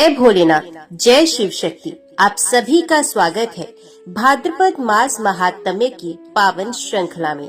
जय भोलेनाथ, जय शिव शक्ति। आप सभी का स्वागत है भाद्रपद मास महात्म्य की पावन श्रृंखला में।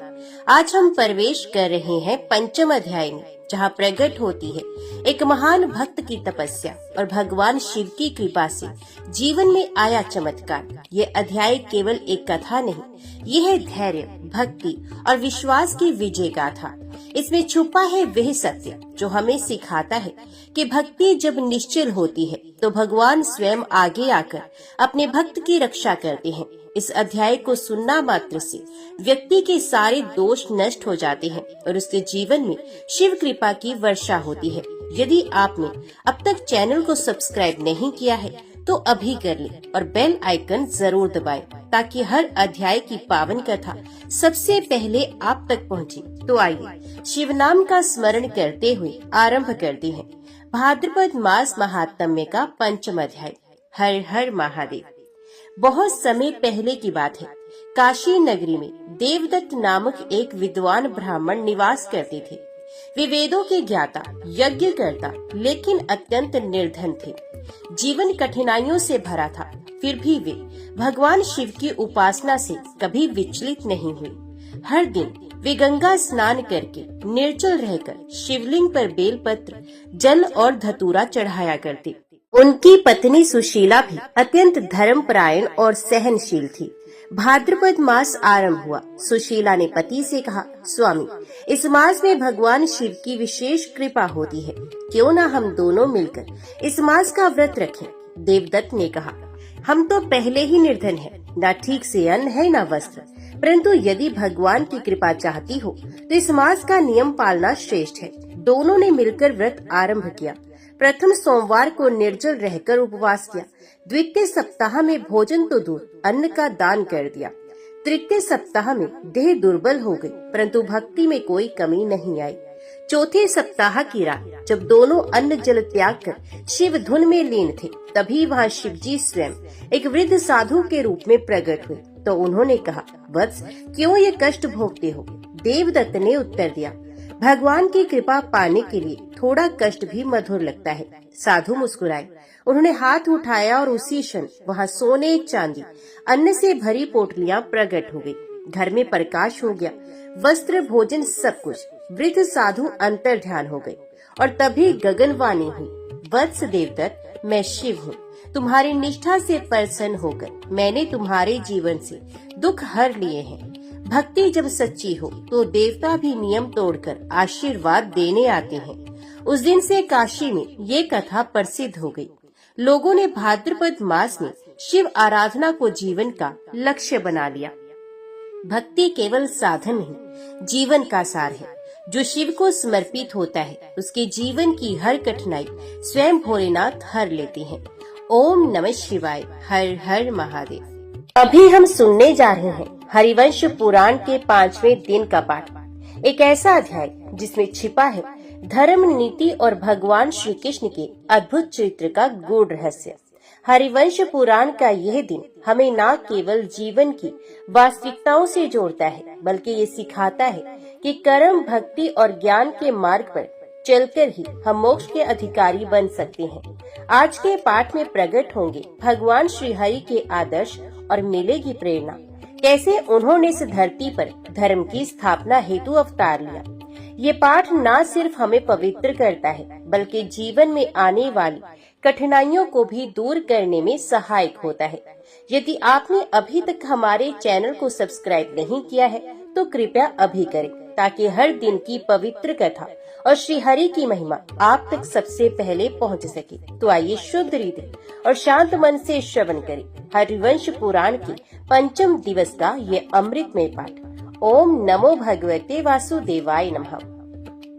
आज हम प्रवेश कर रहे हैं पंचम अध्याय में, जहाँ प्रकट होती है एक महान भक्त की तपस्या और भगवान शिव की कृपा से जीवन में आया चमत्कार। ये अध्याय केवल एक कथा नहीं, ये है धैर्य, भक्ति और विश्वास की विजय गाथा। इसमें छुपा है वह सत्य जो हमें सिखाता है कि भक्ति जब निश्चल होती है तो भगवान स्वयं आगे आकर अपने भक्त की रक्षा करते हैं। इस अध्याय को सुनना मात्र से व्यक्ति के सारे दोष नष्ट हो जाते हैं और उसके जीवन में शिव कृपा की वर्षा होती है। यदि आपने अब तक चैनल को सब्सक्राइब नहीं किया है तो अभी कर ले और बेल आइकन जरूर दबाएं, ताकि हर अध्याय की पावन कथा सबसे पहले आप तक पहुंचे। तो आइए शिव नाम का स्मरण करते हुए आरंभ करते हैं भाद्रपद मास महात्म्य का पंचम अध्याय। हर हर महादेव। बहुत समय पहले की बात है। काशी नगरी में देवदत्त नामक एक विद्वान ब्राह्मण निवास करते थे। वे वेदों के ज्ञाता, यज्ञ करता, लेकिन अत्यंत निर्धन थे। जीवन कठिनाइयों से भरा था, फिर भी वे भगवान शिव की उपासना से कभी विचलित नहीं हुए। हर दिन वे गंगा स्नान करके निर्जल रहकर शिवलिंग पर बेलपत्र, जल और धतूरा चढ़ाया करते। उनकी पत्नी सुशीला भी अत्यंत धर्मपरायण और सहनशील थी। भाद्रपद मास आरंभ हुआ। सुशीला ने पति से कहा, स्वामी, इस मास में भगवान शिव की विशेष कृपा होती है, क्यों ना हम दोनों मिलकर इस मास का व्रत रखें। देवदत्त ने कहा, हम तो पहले ही निर्धन हैं, न ठीक से अन्न है न वस्त्र, परंतु यदि भगवान की कृपा चाहती हो तो इस मास का नियम पालना श्रेष्ठ है। दोनों ने मिलकर व्रत आरंभ किया। प्रथम सोमवार को निर्जल रहकर उपवास किया। द्वितीय सप्ताह में भोजन तो दूर, अन्न का दान कर दिया। तृतीय सप्ताह में देह दुर्बल हो गई, परंतु भक्ति में कोई कमी नहीं आई। चौथे सप्ताह की रात जब दोनों अन्न जल त्याग कर शिव धुन में लीन थे, तभी वहाँ शिवजी स्वयं एक वृद्ध साधु के रूप में प्रकट हुए। तो उन्होंने कहा, वत्स, क्यों ये कष्ट भोगते हो? देवदत्त ने उत्तर दिया, भगवान की कृपा पाने के लिए थोड़ा कष्ट भी मधुर लगता है। साधु मुस्कुराए। उन्होंने हाथ उठाया और उसी क्षण वहाँ सोने, चांदी, अन्न से भरी पोटलियां प्रकट हो गई। घर में प्रकाश हो गया, वस्त्र, भोजन, सब कुछ। वृद्ध साधु अंतर ध्यान हो गए और तभी गगनवाणी हुई, वत्स देवदत्त, मैं शिव हूँ। तुम्हारी निष्ठा से प्रसन्न होकर मैंने तुम्हारे जीवन से दुख हर लिए हैं। भक्ति जब सच्ची हो तो देवता भी नियम तोड़कर आशीर्वाद देने आते हैं। उस दिन से काशी में ये कथा प्रसिद्ध हो गई। लोगों ने भाद्रपद मास में शिव आराधना को जीवन का लक्ष्य बना लिया। भक्ति केवल साधन नहीं, जीवन का सार है। जो शिव को समर्पित होता है उसके जीवन की हर कठिनाई स्वयं भोलेनाथ हर लेते हैं। ओम नमः शिवाय। हर हर महादेव। अभी हम सुनने जा रहे हैं हरिवंश पुराण के 5वें दिन का पाठ। एक ऐसा अध्याय जिसमें छिपा है धर्म, नीति और भगवान श्री कृष्ण के अद्भुत चरित्र का गूढ़ रहस्य। हरिवंश पुराण का यह दिन हमें न केवल जीवन की वास्तविकताओं से जोड़ता है, बल्कि ये सिखाता है कि कर्म, भक्ति और ज्ञान के मार्ग पर चलकर ही हम मोक्ष के अधिकारी बन सकते हैं। आज के पाठ में प्रकट होंगे भगवान श्री हरि के आदर्श और मिलेगी प्रेरणा, कैसे उन्होंने इस धरती पर धर्म की स्थापना हेतु अवतार लिया। ये पाठ न सिर्फ हमें पवित्र करता है, बल्कि जीवन में आने वाली कठिनाइयों को भी दूर करने में सहायक होता है। यदि आपने अभी तक हमारे चैनल को सब्सक्राइब नहीं किया है तो कृपया अभी करें, ताकि हर दिन की पवित्र कथा और श्री हरि की महिमा आप तक सबसे पहले पहुंच सके। तो आइए शुद्ध हृदय और शांत मन से श्रवण करें हरिवंश पुराण के पंचम दिवस का ये अमृतमय पाठ। ओम नमो भगवते वासुदेवाय नमः।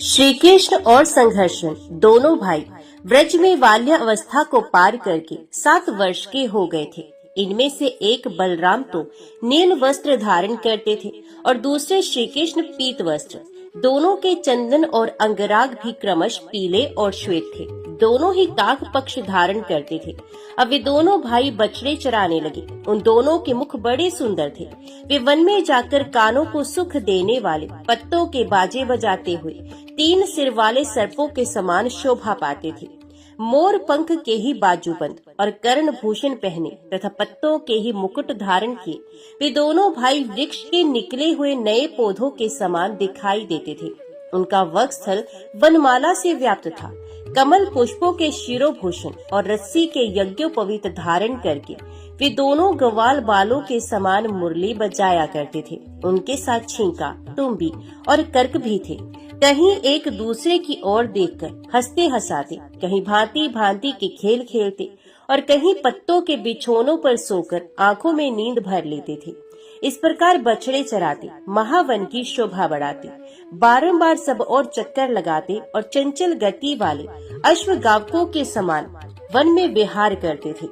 श्री कृष्ण और संघर्षण दोनों भाई व्रज में बाल्य अवस्था को पार करके 7 वर्ष के हो गए थे। इनमें से एक बलराम तो नील वस्त्र धारण करते थे और दूसरे श्री कृष्ण पीत वस्त्र। दोनों के चंदन और अंगराग भी क्रमश पीले और श्वेत थे। दोनों ही काक पक्ष धारण करते थे। अब वे दोनों भाई बछड़े चराने लगे। उन दोनों के मुख बड़े सुंदर थे। वे वन में जाकर कानों को सुख देने वाले पत्तों के बाजे बजाते हुए 3 सिर वाले सर्पों के समान शोभा पाते थे। मोर पंख के ही बाजूबंद और कर्ण भूषण पहने तथा पत्तों के ही मुकुट धारण किए वे दोनों भाई वृक्ष के निकले हुए नए पौधों के समान दिखाई देते थे। उनका वक्षस्थल वनमाला से व्याप्त था। कमल पुष्पों के शिरोभूषण और रस्सी के यज्ञोपवीत धारण करके वे दोनों ग्वाल बालों के समान मुरली बजाया करते थे। उनके साथ छींका, तुम्बी और कर्क भी थे। कहीं एक दूसरे की ओर देखकर हंसते हंसाते, कहीं भांति भांति के खेल खेलते और कहीं पत्तों के बिछोनों पर सोकर आंखों में नींद भर लेते थे। इस प्रकार बछड़े चराते, महावन की शोभा बढ़ाते, बारंबार सब और चक्कर लगाते और चंचल गति वाले अश्वगावकों के समान वन में विहार करते थे।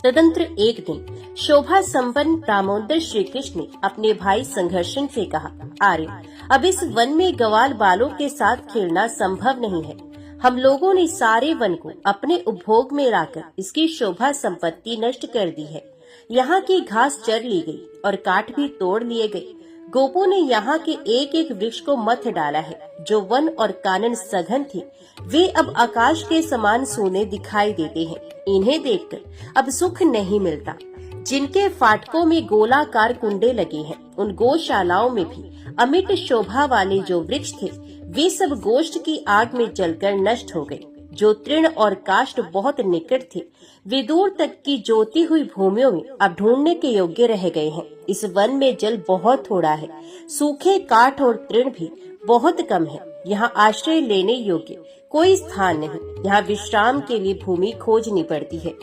तदंतर एक दिन शोभा संपन्न दामोदर श्री कृष्ण ने अपने भाई संघर्षण से कहा, आर्य, अब इस वन में ग्वाल बालों के साथ खेलना संभव नहीं है। हम लोगों ने सारे वन को अपने उपभोग में लाकर इसकी शोभा संपत्ति नष्ट कर दी है। यहाँ की घास चर ली गई और काठ भी तोड़ लिए गए। गोपों ने यहाँ के एक एक वृक्ष को मथ डाला है। जो वन और कानन सघन थे वे अब आकाश के समान सोने दिखाई देते हैं। इन्हें देखकर अब सुख नहीं मिलता। जिनके फाटकों में गोलाकार कुंडे लगे हैं, उन गौशालाओं में भी अमिट शोभा वाले जो वृक्ष थे वे सब गोष्ठ की आग में जलकर नष्ट हो गए। जो तृण और काष्ठ बहुत निकट थे वे दूर तक की जोती हुई भूमियों में अब ढूंढने के योग्य रह गए हैं। इस वन में जल बहुत थोड़ा है, सूखे काठ और तृण भी बहुत कम है। यहाँ आश्रय लेने योग्य कोई स्थान नहीं। यहाँ विश्राम के लिए भूमि खोजनी पड़ती है।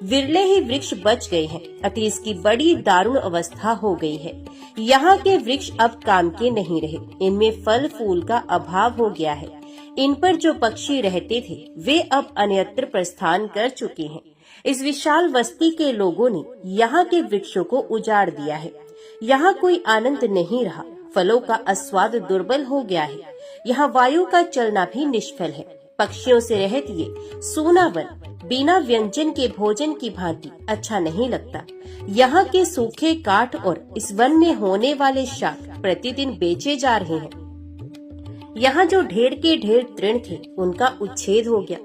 विरले ही वृक्ष बच गए हैं, अतः इसकी बड़ी दारुण अवस्था हो गई है। यहाँ के वृक्ष अब काम के नहीं रहे। इनमें फल फूल का अभाव हो गया है। इन पर जो पक्षी रहते थे वे अब अन्यत्र प्रस्थान कर चुके हैं। इस विशाल बस्ती के लोगों ने यहाँ के वृक्षों को उजाड़ दिया है। यहाँ कोई आनंद नहीं रहा। फलों का आस्वाद दुर्बल हो गया है। यहाँ वायु का चलना भी निष्फल है। पक्षियों से रहित ये सूना वन बिना व्यंजन के भोजन की भांति अच्छा नहीं लगता। यहाँ के सूखे काठ और इस वन में होने वाले शाक प्रतिदिन बेचे जा रहे हैं। यहाँ जो ढेर के ढेर तृण थे उनका उच्छेद हो गया।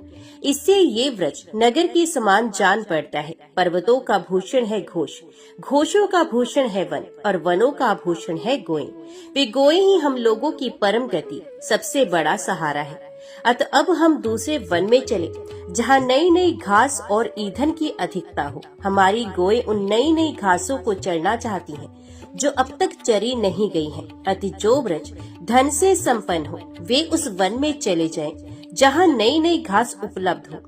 इससे ये व्रज नगर के समान जान पड़ता है। पर्वतों का भूषण है घोष, घोषों का भूषण है वन और वनों का भूषण है गोए। वे गोए ही हम लोगों की परम गति, सबसे बड़ा सहारा है। अतः अब हम दूसरे वन में चले जहाँ नई नई घास और ईंधन की अधिकता हो। हमारी गोए उन नई नई घासों को चरना चाहती हैं जो अब तक चरी नहीं गई हैं। अति जो व्रज धन से संपन्न हो वे उस वन में चले जाएं जहाँ नई नई घास उपलब्ध हो,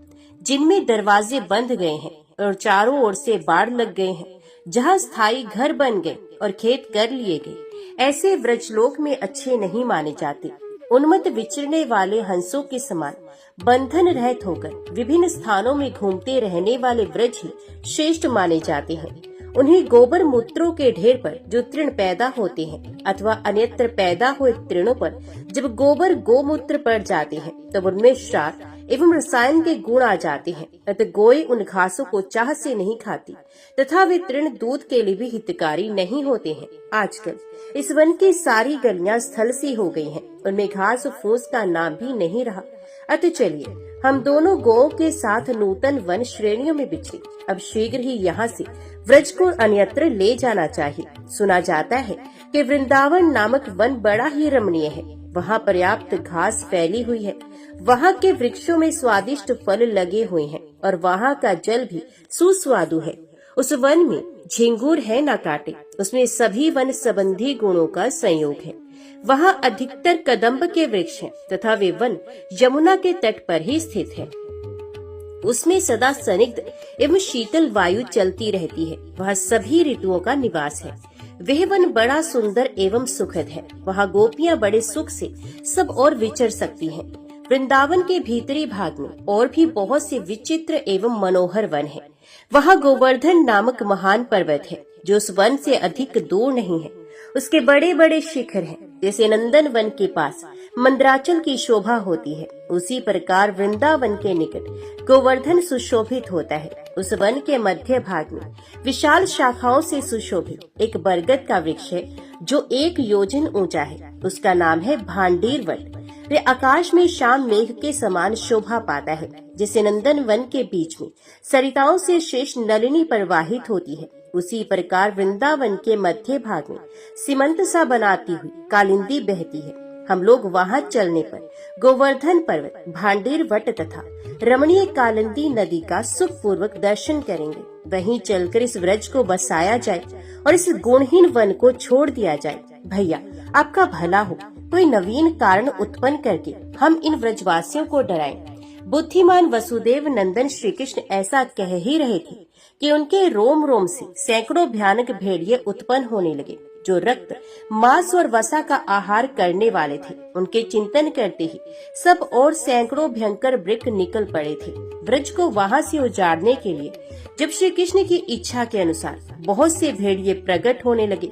जिनमें दरवाजे बंद गए हैं और चारों ओर से बाढ़ लग गए हैं, जहाँ स्थायी घर बन गए और खेत कर लिए गए। ऐसे व्रजलोक में अच्छे नहीं माने जाते। उन्मत्त विचरने वाले हंसों के समान बंधन रहित होकर विभिन्न स्थानों में घूमते रहने वाले व्रज ही श्रेष्ठ माने जाते हैं। उन्हीं गोबर मूत्रों के ढेर पर जो तृण पैदा होते हैं अथवा अन्यत्र पैदा हुए तृणों पर जब गोबर गोमूत्र पड़ जाते हैं तब उनमें क्षार एवं रसायन के गुण आ जाते हैं। अतः गोए उन घासों को चाह से नहीं खाती तथा वे तृण दूध के लिए भी हितकारी नहीं होते हैं। आजकल इस वन की सारी गलियां स्थल सी हो गई हैं। उनमें घास फूस का नाम भी नहीं रहा। अतः चलिए हम दोनों गौओं के साथ नूतन वन श्रेणियों में बिछे अब शीघ्र ही यहाँ से व्रज को अन्यत्र ले जाना चाहिए। सुना जाता है कि वृंदावन नामक वन बड़ा ही रमणीय है। वहाँ पर्याप्त घास फैली हुई है। वहाँ के वृक्षों में स्वादिष्ट फल लगे हुए हैं और वहाँ का जल भी सुस्वादु है। उस वन में झिंगुर है न काटे। उसमें सभी वन संबंधी गुणों का संयोग है। वहाँ अधिकतर कदम्ब के वृक्ष हैं तथा वे वन यमुना के तट पर ही स्थित है। उसमें सदा स्निग्ध एवं शीतल वायु चलती रहती है। वहाँ सभी ऋतुओं का निवास है। वह वन बड़ा सुंदर एवं सुखद है। वहाँ गोपियाँ बड़े सुख से सब और विचर सकती हैं। वृंदावन के भीतरी भाग में और भी बहुत से विचित्र एवं मनोहर वन है। वहाँ गोवर्धन नामक महान पर्वत है जो उस वन से अधिक दूर नहीं है। उसके बड़े बड़े शिखर हैं। जैसे नंदन वन के पास मंदराचल की शोभा होती है, उसी प्रकार वृंदावन के निकट गोवर्धन सुशोभित होता है। उस वन के मध्य भाग में विशाल शाखाओं से सुशोभित एक बरगद का वृक्ष है जो 1 योजन ऊंचा है। उसका नाम है भांडीर वट। वे आकाश में शाम मेघ के समान शोभा पाता है। जैसे नंदन वन के बीच में सरिताओं से शेष नलिनी प्रवाहित होती है, उसी प्रकार वृंदावन के मध्य भाग में सीमंत सा बनाती हुई कालिंदी बहती है। हम लोग वहाँ चलने पर गोवर्धन पर्वत, भांडेर वट तथा रमणीय कालिंदी नदी का सुखपूर्वक दर्शन करेंगे। वहीं चलकर इस व्रज को बसाया जाए और इस गुणहीन वन को छोड़ दिया जाए। भैया, आपका भला हो, कोई नवीन कारण उत्पन्न करके हम इन व्रजवासियों को डराएं। बुद्धिमान वसुदेव नंदन श्री कृष्ण ऐसा कह ही रहे थे कि उनके रोम रोम से सैकड़ों भयानक भेड़िए उत्पन्न होने लगे, जो रक्त, मांस और वसा का आहार करने वाले थे। उनके चिंतन करते ही सब और सैकड़ों भयंकर वृक्ष निकल पड़े थे। व्रज को वहां से उजाड़ने के लिए जब श्री कृष्ण की इच्छा के अनुसार बहुत से भेड़िए प्रकट होने लगे,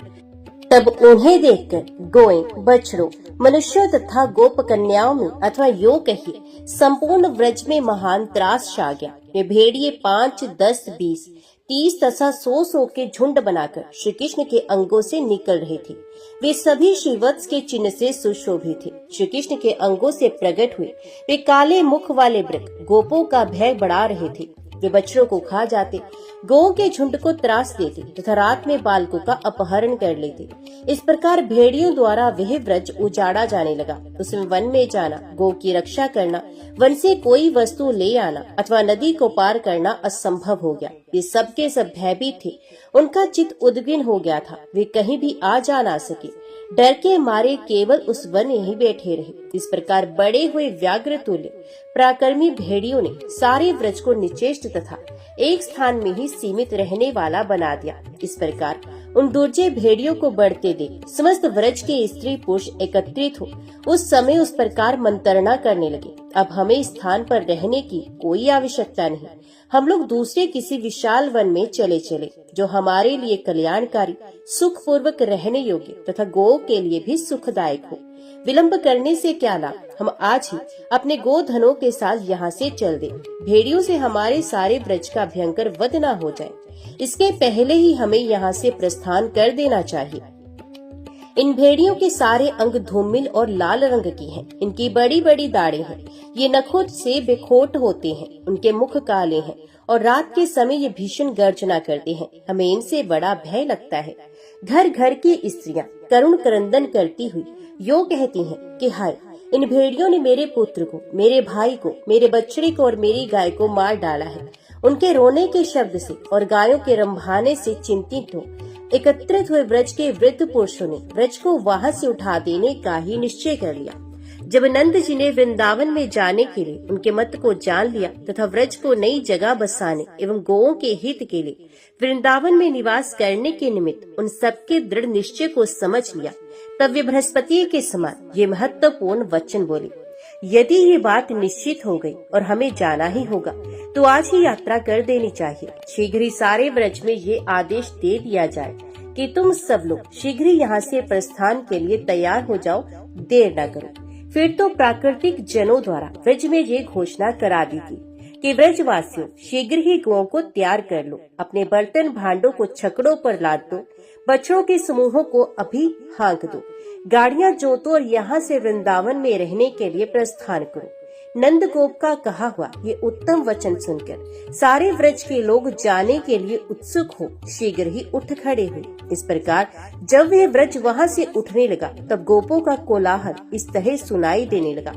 तब उन्हें देखकर गोएं, बछड़ों, मनुष्यों तथा गोप कन्याओं में अथवा यूं कहिए संपूर्ण व्रज में महान त्रास छा गया। वे भेड़िए 5, 10, 20, 30 तथा 100 के झुंड बनाकर श्री कृष्ण के अंगों से निकल रहे थे। वे सभी श्रीवत्स के चिन्ह से सुशोभित थे। श्री कृष्ण के अंगों से प्रकट हुए वे काले मुख वाले वृक्ष गोपों का भय बढ़ा रहे थे। वे बच्चों को खा जाते, गौ के झुंड को त्रास देते तथा रात में बालकों का अपहरण कर लेते। इस प्रकार भेड़ियों द्वारा वह व्रज उजाड़ा जाने लगा। उसमें वन में जाना, गौ की रक्षा करना, वन से कोई वस्तु ले आना अथवा नदी को पार करना असंभव हो गया। वे सबके सब भयभीत थे। उनका चित्त उद्विग्न हो गया था। वे कहीं भी आ जा ना सके। डर के मारे केवल उस वन में ही बैठे रहे। इस प्रकार बड़े हुए व्याघ्र तुल्य पराक्रमी भेड़ियों ने सारे व्रज को निश्चेष्ट तथा एक स्थान में ही सीमित रहने वाला बना दिया। इस प्रकार उन दुर्जय भेड़ियों को बढ़ते देख समस्त व्रज के स्त्री पुरुष एकत्रित हो उस समय उस प्रकार मंत्रणा करने लगे, अब हमें स्थान पर रहने की कोई आवश्यकता नहीं। हम लोग दूसरे किसी विशाल वन में चले जो हमारे लिए कल्याणकारी, सुख पूर्वक रहने योग्य तथा गौ के लिए भी सुखदायक हो। विलंब करने से क्या लाभ, हम आज ही अपने गोधनों के साथ यहाँ से चल दें। भेड़ियों से हमारे सारे व्रज का भयंकर वध न हो जाए, इसके पहले ही हमें यहाँ से प्रस्थान कर देना चाहिए। इन भेड़ियों के सारे अंग धूमिल और लाल रंग की हैं। इनकी बड़ी बड़ी दाढ़ें हैं। ये नखों से बेखोट होते हैं। उनके मुख काले हैं और रात के समय ये भीषण गर्जना करते हैं। हमें इनसे बड़ा भय लगता है। घर घर की स्त्रियां करुण क्रंदन करती हुई यो कहती हैं कि हाय, इन भेड़ियों ने मेरे पुत्र को, मेरे भाई को, मेरे बछड़े को और मेरी गाय को मार डाला है। उनके रोने के शब्द से और गायों के रंभाने से चिंतित हो एकत्रित हुए व्रज के वृद्ध पुरुषों ने व्रज को वहां से उठा देने का ही निश्चय कर लिया। जब नंद जी ने वृंदावन में जाने के लिए उनके मत को जान लिया तथा व्रज को नई जगह बसाने एवं गौओं के हित के लिए वृंदावन में निवास करने के निमित्त उन सबके दृढ़ निश्चय को समझ लिया, तब वे बृहस्पति के समान ये महत्वपूर्ण वचन बोले, यदि ये बात निश्चित हो गई और हमें जाना ही होगा तो आज ही यात्रा कर देनी चाहिए। शीघ्र ही सारे व्रज में ये आदेश दे दिया जाए कि तुम सब लोग शीघ्र ही यहाँ से प्रस्थान के लिए तैयार हो जाओ, देर न करो। फिर तो प्राकृतिक जनों द्वारा व्रज में ये घोषणा करा दी थी कि व्रजवासियों शीघ्र ही गौओं को तैयार कर लो, अपने बर्तन भांडों को छकड़ों पर लाद दो, बछड़ों के समूहों को अभी हाँक दो, गाड़ियां जोतो और यहाँ से वृंदावन में रहने के लिए प्रस्थान करो। नंद गोप का कहा हुआ ये उत्तम वचन सुनकर सारे व्रज के लोग जाने के लिए उत्सुक हो शीघ्र ही उठ खड़े हुए। इस प्रकार जब वह व्रज वहाँ से उठने लगा तब गोपों का कोलाहल इस तरह सुनाई देने लगा,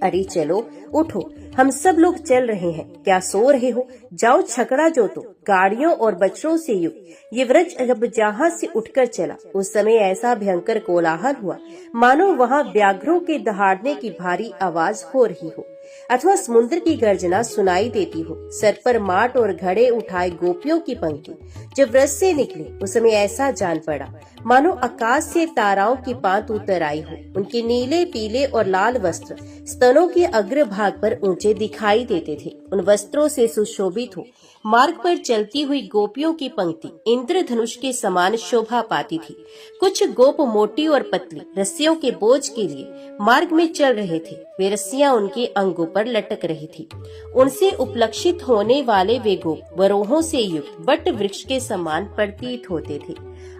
अरे चलो उठो, हम सब लोग चल रहे हैं, क्या सो रहे हो? जाओ छकड़ा जोतो, गाड़ियों और बछड़ों से युक्त ये व्रज जब जहाँ से उठकर चला उस समय ऐसा भयंकर कोलाहल हुआ मानो वहाँ व्याघ्रों के दहाड़ने की भारी आवाज हो रही हो अथवा समुद्र की गर्जना सुनाई देती हो। सर पर माट और घड़े उठाए गोपियों की पंक्ति जब व्रज से निकले उस समय ऐसा जान पड़ा मानो आकाश से ताराओं की पांत उतर आई हो। उनके नीले, पीले और लाल वस्त्र स्तनों के अग्रभाग पर ऊंचे दिखाई देते थे। उन वस्त्रों से सुशोभित हो मार्ग पर चलती हुई गोपियों की पंक्ति इंद्रधनुष के समान शोभा पाती थी। कुछ गोप मोटी और पतली रस्सियों के बोझ के लिए मार्ग में चल रहे थे। वे रस्सियां उनके अंगों पर लटक रही थी। उनसे उपलक्षित होने वाले वे गोप वरोहों से युक्त वट वृक्ष के समान प्रतीत होते थे।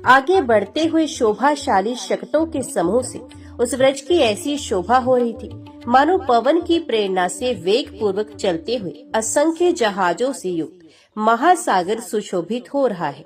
आगे बढ़ते हुए शोभाशाली शकटों के समूह से उस व्रज की ऐसी शोभा हो रही थी मानो पवन की प्रेरणा से वेग पूर्वक चलते हुए असंख्य जहाजों से युक्त महासागर सुशोभित हो रहा है।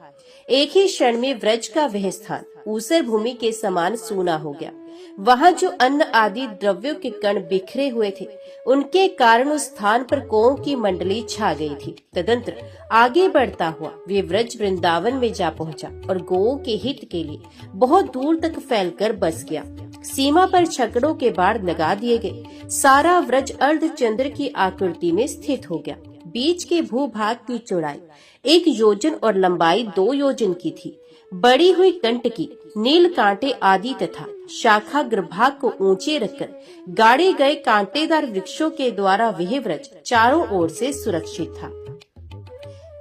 एक ही क्षण में व्रज का वह स्थान ऊसर भूमि के समान सूना हो गया। वहाँ जो अन्न आदि द्रव्यों के कण बिखरे हुए थे, उनके कारण उस स्थान पर गौओं की मंडली छा गई थी। तदंतर आगे बढ़ता हुआ वे व्रज वृंदावन में जा पहुंचा और गौओं के हित के लिए बहुत दूर तक फैलकर बस गया। सीमा पर छकड़ों के बाढ़ लगा दिए गए। सारा व्रज अर्धचंद्र की आकृति में स्थित हो गया। बीच के भूभाग की चौड़ाई 1 योजन और लंबाई 2 योजन की थी। बड़ी हुई कंटकी, नील कांटे आदि तथा शाखाग्र भाग को ऊंचे रखकर गाड़े गए कांटेदार वृक्षों के द्वारा वह व्रज चारों ओर से सुरक्षित था।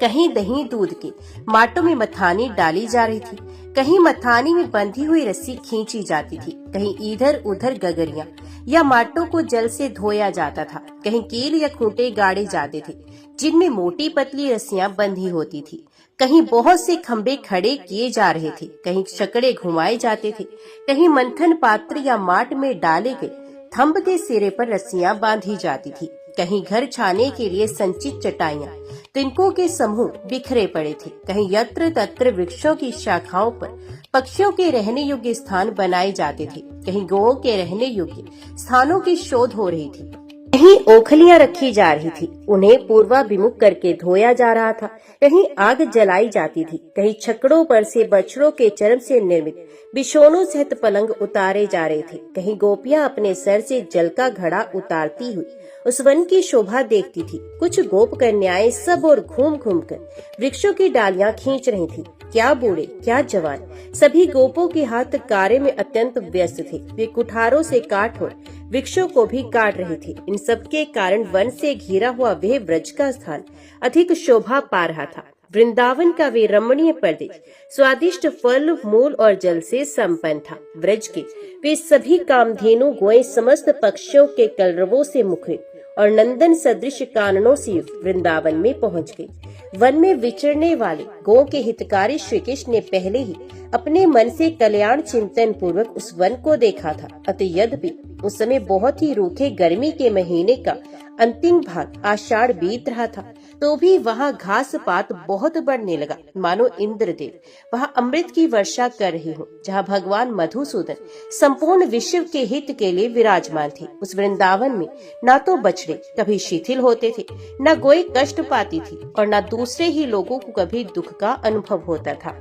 कहीं दही दूध के माटों में मथानी डाली जा रही थी, कहीं मथानी में बंधी हुई रस्सी खींची जाती थी, कहीं इधर उधर गगरियां या माटों को जल से धोया जाता था, कहीं कील या खूंटे गाड़े जाते थे जिनमें मोटी पतली रस्सियां बंधी होती थी, कहीं बहुत से खंबे खड़े किए जा रहे थे, कहीं छकड़े घुमाए जाते थे, कहीं मंथन पात्र या माट में डाले गए थंब के सिरे पर रस्सियां बांधी जाती थी, कहीं घर छाने के लिए संचित चटाइयां तिनकों के समूह बिखरे पड़े थे, कहीं यत्र तत्र वृक्षों की शाखाओं पर पक्षियों के रहने योग्य स्थान बनाए जाते थे, कहीं गौओं के रहने योग्य स्थानों की शोध हो रही थी, कहीं ओखलियां रखी जा रही थी, उन्हें पूर्वाभिमुख करके धोया जा रहा था, कहीं आग जलाई जाती थी, कहीं छकड़ों पर से बछड़ों के चर्म से निर्मित बिछौनों सहित पलंग उतारे जा रहे थे, कहीं गोपियां अपने सर से जल का घड़ा उतारती हुई उस वन की शोभा देखती थी। कुछ गोप कन्याएं सब और घूम घूम कर वृक्षों की डालियां खींच रही थी। क्या बूढ़े क्या जवान, सभी गोपों के हाथ कार्य में अत्यंत व्यस्त थे। वे कुठारों से काट और वृक्षों को भी काट रहे थे। इन सब के कारण वन से घिरा हुआ वह व्रज का स्थान अधिक शोभा पा रहा था। वृंदावन का वे रमणीय प्रदेश स्वादिष्ट फल, मूल और जल से संपन्न था। व्रज के वे सभी कामधेनु गोएं समस्त पक्षियों के कलरवों से मुखरित और नंदन सदृश काननों से युक्त वृंदावन में पहुंच गए। वन में विचरने वाले गौ के हितकारी श्री कृष्ण ने पहले ही अपने मन से कल्याण चिंतन पूर्वक उस वन को देखा था। अतः यद्यपि उस समय बहुत ही रूखे गर्मी के महीने का अंतिम भाग आषाढ़ बीत रहा था, तो भी वहाँ घास पात बहुत बढ़ने लगा, मानो इंद्रदेव वहाँ अमृत की वर्षा कर रहे हो। जहाँ भगवान मधुसूदन संपूर्ण विश्व के हित के लिए विराजमान थे, उस वृंदावन में न तो बछड़े कभी शिथिल होते थे, न गोए कष्ट पाती थी और न दूसरे ही लोगों को कभी दुख का अनुभव होता था।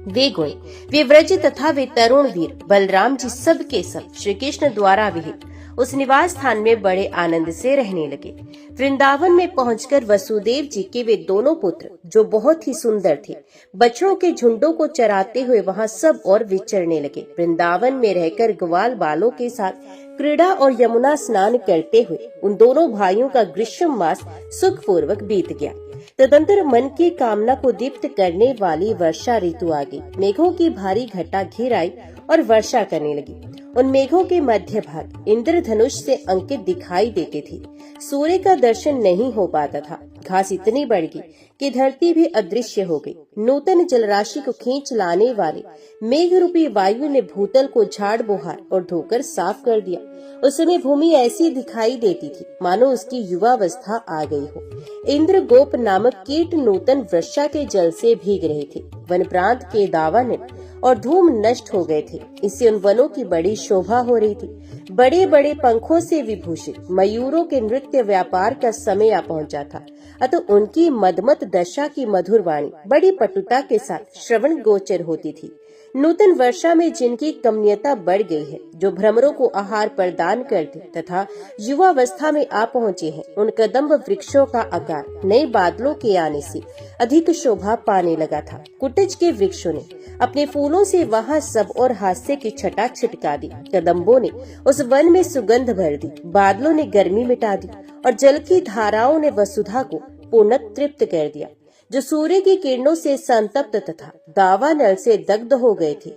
वे गोए, वे व्रज तथा वे तरुण वीर बलराम जी सब के सब श्री कृष्ण द्वारा विहित उस निवास स्थान में बड़े आनंद से रहने लगे। वृंदावन में पहुंचकर वसुदेव जी के वे दोनों पुत्र, जो बहुत ही सुंदर थे, बछड़ों के झुंडों को चराते हुए वहां सब और विचरने लगे। वृंदावन में रहकर ग्वाल बालों के साथ क्रीड़ा और यमुना स्नान करते हुए उन दोनों भाइयों का ग्रीष्म मास सुखपूर्वक बीत गया। तदंतर मन की कामना को दीप्त करने वाली वर्षा ऋतु आ गई। मेघों की भारी घटा घिर आई और वर्षा करने लगी। उन मेघों के मध्य भाग इंद्रधनुष से अंकित दिखाई देते थे। सूर्य का दर्शन नहीं हो पाता था। घास इतनी बढ़ गई कि धरती भी अदृश्य हो गई। नूतन जलराशि को खींच लाने वाले मेघ रूपी वायु ने भूतल को झाड़ बुहार और धोकर साफ कर दिया। उस समय भूमि ऐसी दिखाई देती थी मानो उसकी युवावस्था आ गई हो। इंद्र गोप नामक कीट नूतन वर्षा के जल से भीग रहे थे। वन प्रांत के दावानल और धूम नष्ट हो गए थे। इससे उन वनों की बड़ी शोभा हो रही थी। बड़े बड़े पंखों से विभूषित मयूरों के नृत्य व्यापार का समय आ पहुंचा था। अतः उनकी मदमत दशा की मधुर वाणी बड़ी पटुता के साथ श्रवण गोचर होती थी। नूतन वर्षा में जिनकी कमनीयता बढ़ गई है, जो भ्रमरों को आहार प्रदान करते तथा युवावस्था में आ पहुँचे हैं, उन कदम्ब वृक्षों का आकार नए बादलों के आने से अधिक शोभा पाने लगा था। कुटिज के वृक्षों ने अपने फूलों से वहाँ सब और हास्य की छटा छिटका दी। कदम्बों ने उस वन में सुगंध भर दी। बादलों ने गर्मी मिटा दी और जल की धाराओं ने वसुधा को पूर्ण तृप्त कर दिया, जो सूर्य की किरणों से संतप्त तथा दावानल से दग्ध हो गए थे।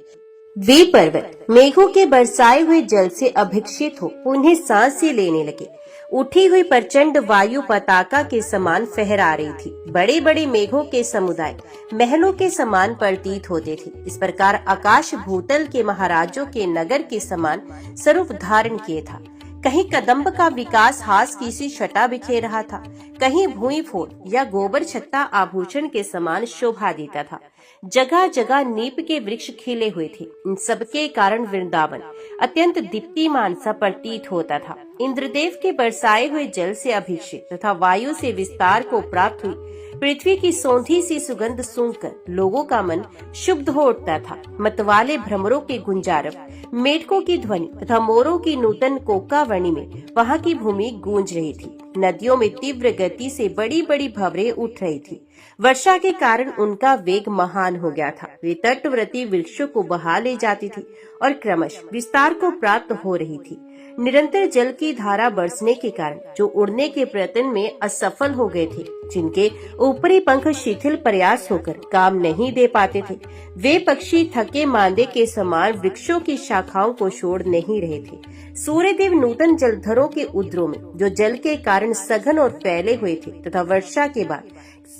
वे पर्वत मेघों के बरसाए हुए जल से अभिक्षित हो उन्हें सांसें लेने लगे। उठी हुई प्रचंड वायु पताका के समान फहरा रही थी। बड़े बड़े मेघों के समुदाय महलों के समान प्रतीत होते थे। इस प्रकार आकाश भूतल के महाराजों के नगर के समान स्वरूप धारण किए था। कहीं कदम्ब का विकास हास की सी छटा बिखेर रहा था, कहीं भूमि फोड़ या गोबर छत्ता आभूषण के समान शोभा देता था। जगह जगह नीप के वृक्ष खिले हुए थे। इन सबके कारण वृंदावन अत्यंत दीप्तिमान सा प्रतीत होता था। इंद्रदेव के बरसाए हुए जल से अभिषेक तथा वायु से विस्तार को प्राप्त हुई पृथ्वी की सौंधी सी सुगंध सूंघकर लोगों का मन शुद्ध हो उठता था। मतवाले भ्रमरों के गुंजारव, मेढकों की ध्वनि तथा मोरों की नूतन कोकावणी में वहाँ की भूमि गूंज रही थी। नदियों में तीव्र गति से बड़ी बड़ी भंवरें उठ रही थी। वर्षा के कारण उनका वेग महान हो गया था। वे तटवर्ती वृक्षों को बहा ले जाती थी और क्रमश विस्तार को प्राप्त हो रही थी। निरंतर जल की धारा बरसने के कारण जो उड़ने के प्रयत्न में असफल हो गए थे, जिनके ऊपरी पंख शिथिल प्रयास होकर काम नहीं दे पाते थे, वे पक्षी थके मांदे के समान वृक्षों की शाखाओं को छोड़ नहीं रहे थे। सूर्यदेव नूतन जलधरों के उद्रों में जो जल के कारण सघन और फैले हुए थे तथा वर्षा के बाद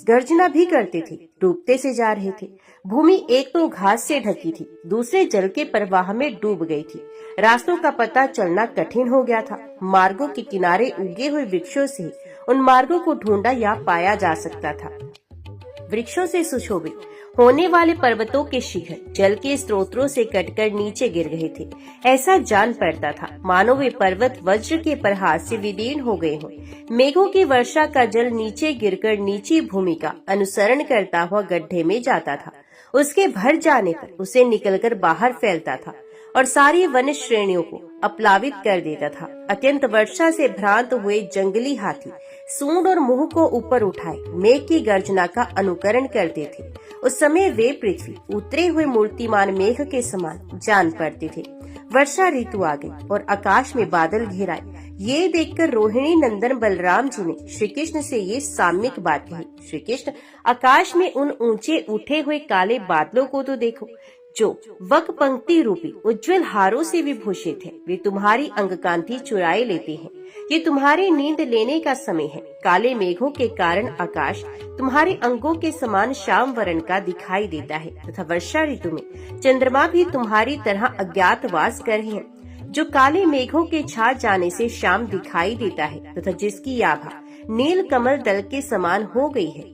गर्जना भी करते थे, डूबते से जा रहे थे। भूमि एक तो घास से ढकी थी, दूसरे जल के प्रवाह में डूब गई थी। रास्तों का पता चलना कठिन हो गया था। मार्गों के किनारे उगे हुए वृक्षों से उन मार्गों को ढूंढा या पाया जा सकता था। वृक्षों से सुशोभित होने वाले पर्वतों के शिखर जल के स्रोतों से कटकर नीचे गिर रहे थे। ऐसा जान पड़ता था मानो वे पर्वत वज्र के प्रहार से विदीर्ण हो गए हों। मेघों की वर्षा का जल नीचे गिरकर नीची भूमि का अनुसरण करता हुआ गड्ढे में जाता था। उसके भर जाने पर उसे निकलकर बाहर फैलता था और सारी वन श्रेणियों को अपलावित कर देता था। अत्यंत वर्षा से भ्रांत हुए जंगली हाथी सूंड और मुंह को ऊपर उठाए मेघ की गर्जना का अनुकरण करते थे। उस समय वे पृथ्वी उतरे हुए मूर्तिमान मेघ के समान जान पड़ते थे। वर्षा ऋतु आ गई और आकाश में बादल घिराए। ये देखकर रोहिणी नंदन बलराम जी ने श्री कृष्ण से ये साम्यक बात कही। श्री कृष्ण, आकाश में उन ऊंचे उठे हुए काले बादलों को तो देखो, जो वक पंक्ति रूपी उज्जवल हारों से विभूषित है। वे तुम्हारी अंग कांति चुराए लेते हैं। ये तुम्हारी नींद लेने का समय है। काले मेघों के कारण आकाश तुम्हारे अंगों के समान श्याम वर्ण का दिखाई देता है तथा वर्षा ऋतु में चंद्रमा भी तुम्हारी तरह अज्ञातवास कर रहे हैं, जो काले मेघों के छा जाने से श्याम दिखाई देता है तथा जिसकी आभा नील कमल दल के समान हो गई है।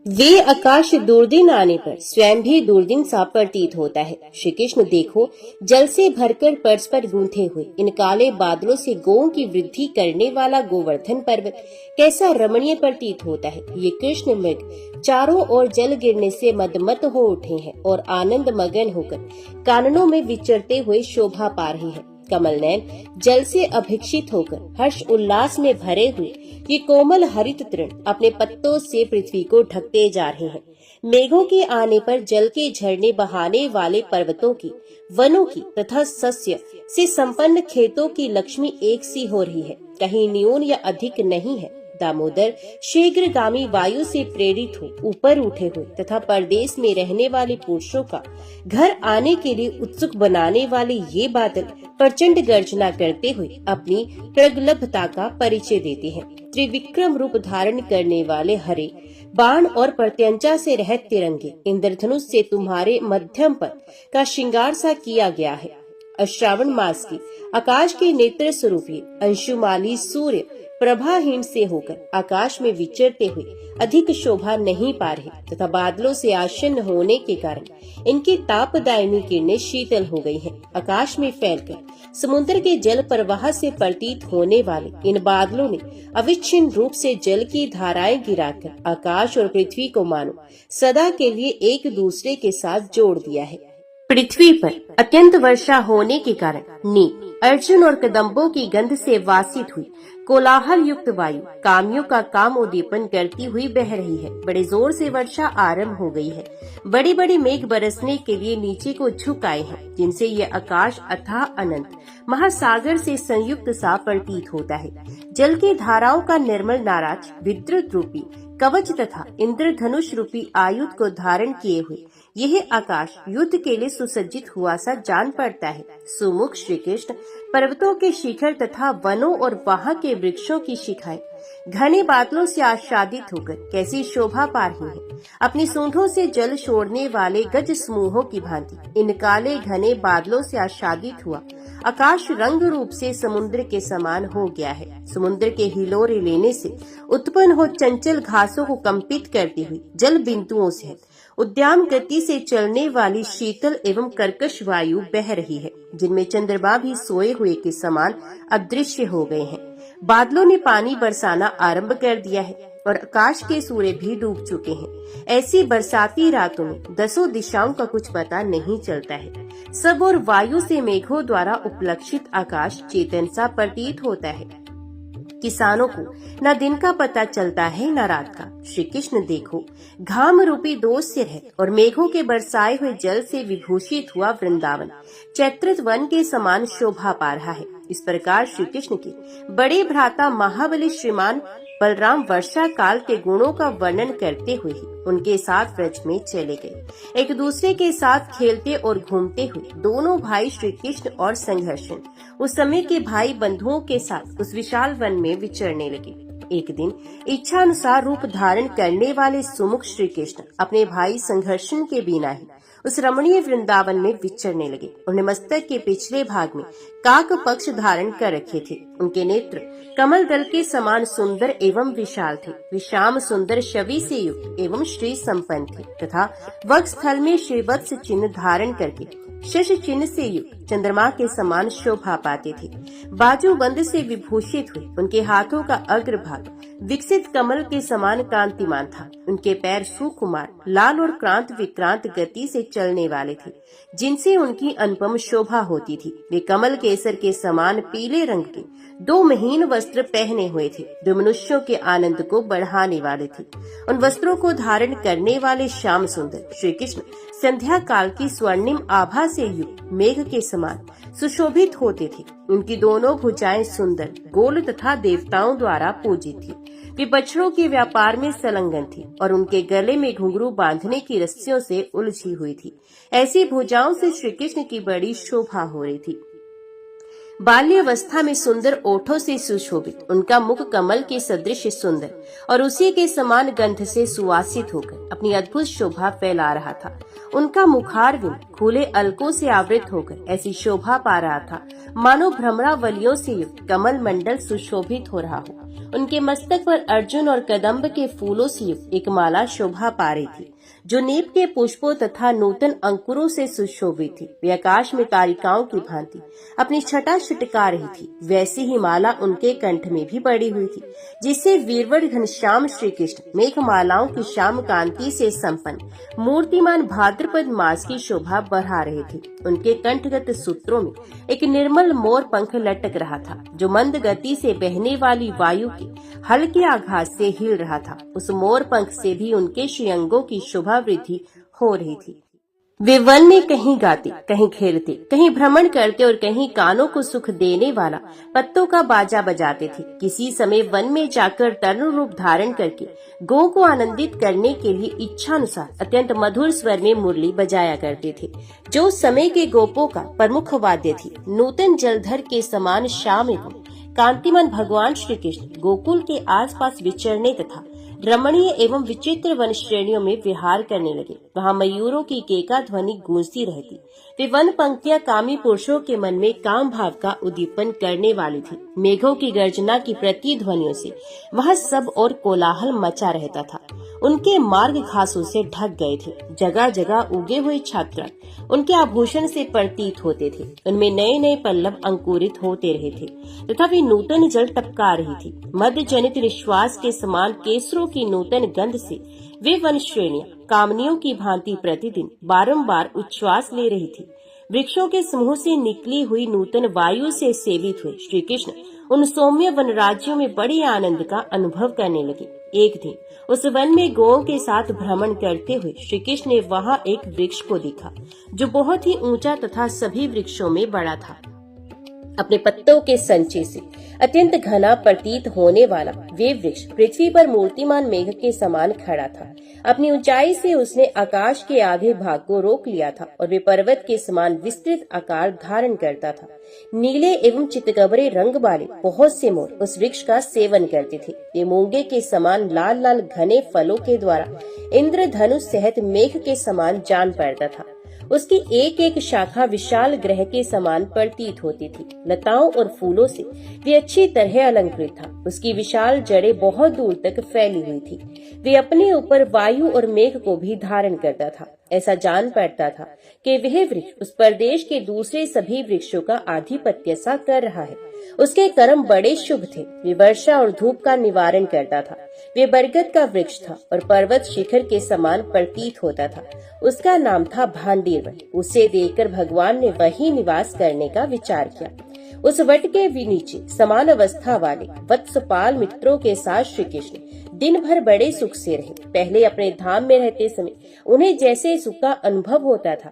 वे आकाश दूरदिन आने पर स्वयं भी दूरदिन सा प्रतीत होता है। श्री कृष्ण, देखो, जल से भरकर परस्पर गूंथे हुए इन काले बादलों से गौओं की वृद्धि करने वाला गोवर्धन पर्वत कैसा रमणीय प्रतीत होता है। ये कृष्ण मृग चारों ओर जल गिरने से मदमत हो उठे हैं और आनंद मगन होकर काननों में विचरते हुए शोभा पा रहे हैं। कमल नयन जल से अभिक्षित होकर हर्ष उल्लास में भरे हुए ये कोमल हरित तृण अपने पत्तों से पृथ्वी को ढकते जा रहे हैं। मेघों के आने पर जल के झरने बहाने वाले पर्वतों की, वनों की तथा सस्य से संपन्न खेतों की लक्ष्मी एक सी हो रही है, कहीं न्यून या अधिक नहीं है। दामोदर शीघ्रगामी वायु से प्रेरित हो ऊपर उठे हुए तथा परदेश में रहने वाले पुरुषों का घर आने के लिए उत्सुक बनाने वाले ये बादल प्रचंड गर्जना करते हुए अपनी प्रगल्भता का परिचय देते हैं। त्रिविक्रम रूप धारण करने वाले हरे बाण और प्रत्यंचा से रहित तिरंगे इंद्रधनुष से तुम्हारे मध्यम पद का श्रृंगार सा किया गया है। अश्रावण मास की आकाश के नेत्र स्वरूप अंशुमाली सूर्य प्रभाहीन से होकर आकाश में विचरते हुए अधिक शोभा नहीं पा रहे तथा बादलों से आच्छन्न होने के कारण इनकी तापदायिनी किरणें शीतल हो गई हैं। आकाश में फैलकर समुद्र के जल प्रवाह से प्रतीत होने वाले इन बादलों ने अविच्छिन्न रूप से जल की धाराएं गिराकर आकाश और पृथ्वी को मानो सदा के लिए एक दूसरे के साथ जोड़ दिया है। पृथ्वी पर अत्यंत वर्षा होने के कारण नील, अर्जुन और कदम्बों की गंध से वासित हुई कोलाहल युक्त वायु कामियों का काम उद्दीपन करती हुई बह रही है। बड़े जोर से वर्षा आरंभ हो गई है। बड़ी बड़ी मेघ बरसने के लिए नीचे को झुक आए हैं, जिनसे यह आकाश अथाह अनंत महासागर से संयुक्त सा प्रतीत होता है। जल की धाराओं का निर्मल नाराज विद्युत रूपी कवच तथा इंद्रधनुष रूपी आयुध को धारण किए हुए यह आकाश युद्ध के लिए सुसज्जित हुआ सा जान पड़ता है। सुमुख श्री कृष्ण पर्वतों के शिखर तथा वनों और वहाँ के वृक्षों की शिखाएं घने बादलों से आच्छादित होकर कैसी शोभा पा रही हैं। अपनी सूंडों से जल छोड़ने वाले गज समूहों की भांति इन काले घने बादलों से आच्छादित हुआ आकाश रंग रूप से समुद्र के समान हो गया है। समुद्र के हिलोरे लेने से उत्पन्न हो चंचल घासों को कंपित करती हुई जल बिंदुओं से उद्दाम गति से चलने वाली शीतल एवं कर्कश वायु बह रही है, जिनमें चंद्रमा भी सोए हुए के समान अदृश्य हो गए हैं। बादलों ने पानी बरसाना आरंभ कर दिया है और आकाश के सूर्य भी डूब चुके हैं। ऐसी बरसाती रातों में दसों दिशाओं का कुछ पता नहीं चलता है। सब और वायु से मेघों द्वारा उपलक्षित आकाश चेतन सा प्रतीत होता है। किसानों को न दिन का पता चलता है न रात का। श्री कृष्ण देखो, घाम रूपी दो सिर है और मेघों के बरसाए हुए जल से विभूषित हुआ वृंदावन चैत्र वन के समान शोभा पा रहा है। इस प्रकार श्री कृष्ण के बड़े भ्राता महाबली श्रीमान बलराम वर्षा काल के गुणों का वर्णन करते हुए ही उनके साथ व्रज में चले गए। एक दूसरे के साथ खेलते और घूमते हुए दोनों भाई श्री कृष्ण और संघर्षण उस समय के भाई बंधुओं के साथ उस विशाल वन में विचरने लगे। एक दिन इच्छा अनुसार रूप धारण करने वाले सुमुख श्री कृष्ण अपने भाई संघर्षण के बिना ही उस रमणीय वृंदावन में विचरने लगे। उन्हें मस्तक के पिछले भाग में काक पक्ष धारण कर रखे थे। उनके नेत्र कमल दल के समान सुंदर एवं विशाल थे। वे श्याम सुंदर छवि से युक्त एवं श्री संपन्न थे तथा वक्षस्थल में श्रीवत्स चिन्ह धारण करके शश चिन्ह से युक्त चंद्रमा के समान शोभा पाते थे। बाजूबंद से विभूषित हुए उनके हाथों का अग्रभाग विकसित कमल के समान कांतिमान था। उनके पैर सुकुमार लाल और क्रांत विक्रांत गति से चलने वाले थे, जिनसे उनकी अनुपम शोभा होती थी। वे कमल केसर के समान पीले रंग के दो महीन वस्त्र पहने हुए थे, जो मनुष्यों के आनंद को बढ़ाने वाले थे। उन वस्त्रों को धारण करने वाले श्याम सुंदर श्री कृष्ण संध्या काल की स्वर्णिम आभा से युक्त मेघ के समान सुशोभित होते थे। उनकी दोनों भुजाएं सुंदर गोल तथा देवताओं द्वारा पूजित थी। वे बछड़ों के व्यापार में संलग्न थी और उनके गले में घुंघरू बांधने की रस्सियों से उलझी हुई थी। ऐसी भुजाओं से श्री कृष्ण की बड़ी शोभा हो रही थी। बाल्यावस्था में सुंदर ओठों से सुशोभित उनका मुख कमल के सदृश सुंदर और उसी के समान गंध से सुवासित होकर अपनी अद्भुत शोभा फैला रहा था। उनका मुखारविंद खुले अलकों से आवृत होकर ऐसी शोभा पा रहा था मानो भ्रमरावलियों से युक्त कमल मंडल सुशोभित हो रहा हो। उनके मस्तक पर अर्जुन और कदम्ब के फूलों से युक्त एक माला शोभा पा रही थी, जो नीप के पुष्पों तथा नूतन अंकुरों से सुशोभित थी। वे आकाश में तारिकाओं की भांति अपनी छटा छिटका रही थी। वैसी ही माला उनके कंठ में भी पड़ी हुई थी, जिससे वीरवर घनश्याम श्री कृष्ण मेघमालाओं की श्याम कांति से संपन्न मूर्तिमान भाद्रपद मास की शोभा बढ़ा रहे थे। उनके कंठगत सूत्रों में एक निर्मल मोर पंख लटक रहा था, जो मंद गति से बहने वाली वायु के हल्के आघात से हिल रहा था। उस मोर पंख से भी उनके श्रीअंगों की शोभा वृद्धि हो रही थी। वे वन में कहीं गाते, कहीं खेलते, कहीं भ्रमण करते और कहीं कानों को सुख देने वाला पत्तों का बाजा बजाते थे। किसी समय वन में जाकर तरुण रूप धारण करके गौ को आनंदित करने के लिए इच्छानुसार अत्यंत मधुर स्वर में मुरली बजाया करते थे, जो उस समय के गोपों का प्रमुख वाद्य थी। नूतन जलधर के समान श्याम एवं कांतिमान भगवान श्री कृष्ण गोकुल के आसपास विचरने तथा रमणीय एवं विचित्र वन श्रेणियों में विहार करने लगे। वहाँ मयूरों की केका ध्वनि गूंजती रहती। वे वन पंक्तियां कामी पुरुषों के मन में काम भाव का उद्दीपन करने वाली थी। मेघों की गर्जना की प्रतिध्वनियों से वहाँ सब और कोलाहल मचा रहता था। उनके मार्ग घासों से ढक गए थे। जगह जगह उगे हुए छात्र उनके आभूषण से प्रतीत होते थे। उनमें नए नए पल्लव अंकुरित होते रहे थे तथा वे नूतन जल टपका रही थी। मध्य जनित निश्वास के समान केसरों की नूतन गंध से वे वन श्रेणियां कामनियों की भांति प्रतिदिन बारंबार उच्छ्वास ले रही थी। वृक्षों के समूह से निकली हुई नूतन वायु से सेवित हुए श्री कृष्ण उन सौम्य वन राज्यों में बड़े आनंद का अनुभव करने लगे। एक दिन उस वन में गौओं के साथ भ्रमण करते हुए श्री कृष्ण ने वहां एक वृक्ष को देखा, जो बहुत ही ऊंचा तथा सभी वृक्षों में बड़ा था। अपने पत्तों के संचय से अत्यंत घना प्रतीत होने वाला वे वृक्ष पृथ्वी पर मूर्तिमान मेघ के समान खड़ा था। अपनी ऊंचाई से उसने आकाश के आधे भाग को रोक लिया था और वे पर्वत के समान विस्तृत आकार धारण करता था। नीले एवं चितकबरे रंग वाले बहुत से मोर उस वृक्ष का सेवन करते थे। ये मूंगे के समान लाल लाल घने फलों के द्वारा इंद्रधनुष सहित मेघ के समान जान पड़ता था। उसकी एक एक शाखा विशाल ग्रह के समान प्रतीत होती थी। लताओं और फूलों से वे अच्छी तरह अलंकृत था। उसकी विशाल जड़ें बहुत दूर तक फैली हुई थी। वे अपने ऊपर वायु और मेघ को भी धारण करता था। ऐसा जान पड़ता था कि वह वृक्ष उस प्रदेश के दूसरे सभी वृक्षों का आधिपत्य सा कर रहा है। उसके कर्म बड़े शुभ थे। वे वर्षा और धूप का निवारण करता था। वे बरगद का वृक्ष था और पर्वत शिखर के समान प्रतीत होता था। उसका नाम था भांडीर वट। उसे देखकर भगवान ने वहीं निवास करने का विचार किया। उस वट के भी नीचे समान अवस्था वाले वत्सपाल मित्रों के साथ श्री कृष्ण दिन भर बड़े सुख से रहे। पहले अपने धाम में रहते समय उन्हें जैसे सुख का अनुभव होता था,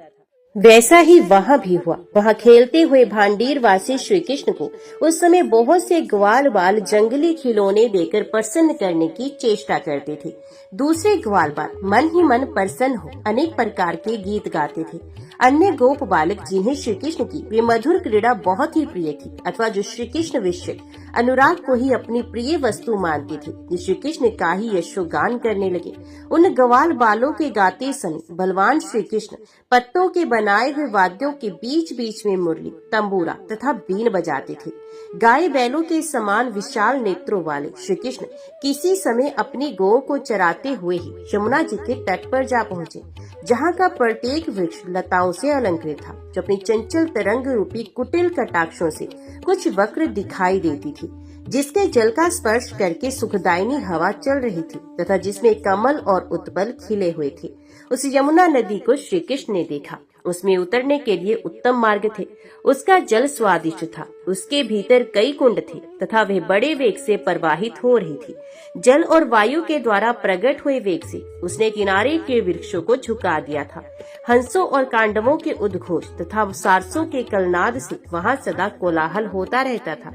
वैसा ही वहाँ भी हुआ। वहाँ खेलते हुए भांडीर वासी श्री कृष्ण को उस समय बहुत से ग्वाल बाल जंगली खिलौने देकर प्रसन्न करने की चेष्टा करते थे। दूसरे ग्वाल बाल मन ही मन प्रसन्न हो अनेक प्रकार के गीत गाते थे। अन्य गोप बालक जिन्हें श्री कृष्ण की वे मधुर क्रीड़ा बहुत ही प्रिय थी अथवा जो श्री कृष्ण विषय अनुराग को ही अपनी प्रिय वस्तु मानती थी, जो श्री कृष्ण का ही यशोगान करने लगे। उन ग्वाल बालों के गाते समय बलवान श्री कृष्ण पत्तों के बनाए हुए वाद्यों के बीच बीच में मुरली, तंबूरा तथा बीन बजाते थे। गाय बैलों के समान विशाल नेत्रों वाले श्री कृष्ण किसी समय अपनी गौ को चराते हुए ही यमुना जी के तट पर जा पहुँचे, जहाँ का प्रत्येक वृक्ष लताओं से अलंकृत था, जो अपनी चंचल तरंग रूपी कुटिल कटाक्षों से कुछ वक्र दिखाई देती थी, जिसके जल का स्पर्श करके सुखदायिनी हवा चल रही थी तथा जिसमें कमल और उत्पल खिले हुए थे। उस यमुना नदी को श्री कृष्ण ने देखा। उसमें उतरने के लिए उत्तम मार्ग थे। उसका जल स्वादिष्ट था। उसके भीतर कई कुंड थे तथा वह बड़े वेग से प्रवाहित हो रही थी। जल और वायु के द्वारा प्रकट हुए वेग से उसने किनारे के वृक्षों को झुका दिया था। हंसों और कांडवों के उद्घोष तथा सारसों के कलनाद से वहाँ सदा कोलाहल होता रहता था।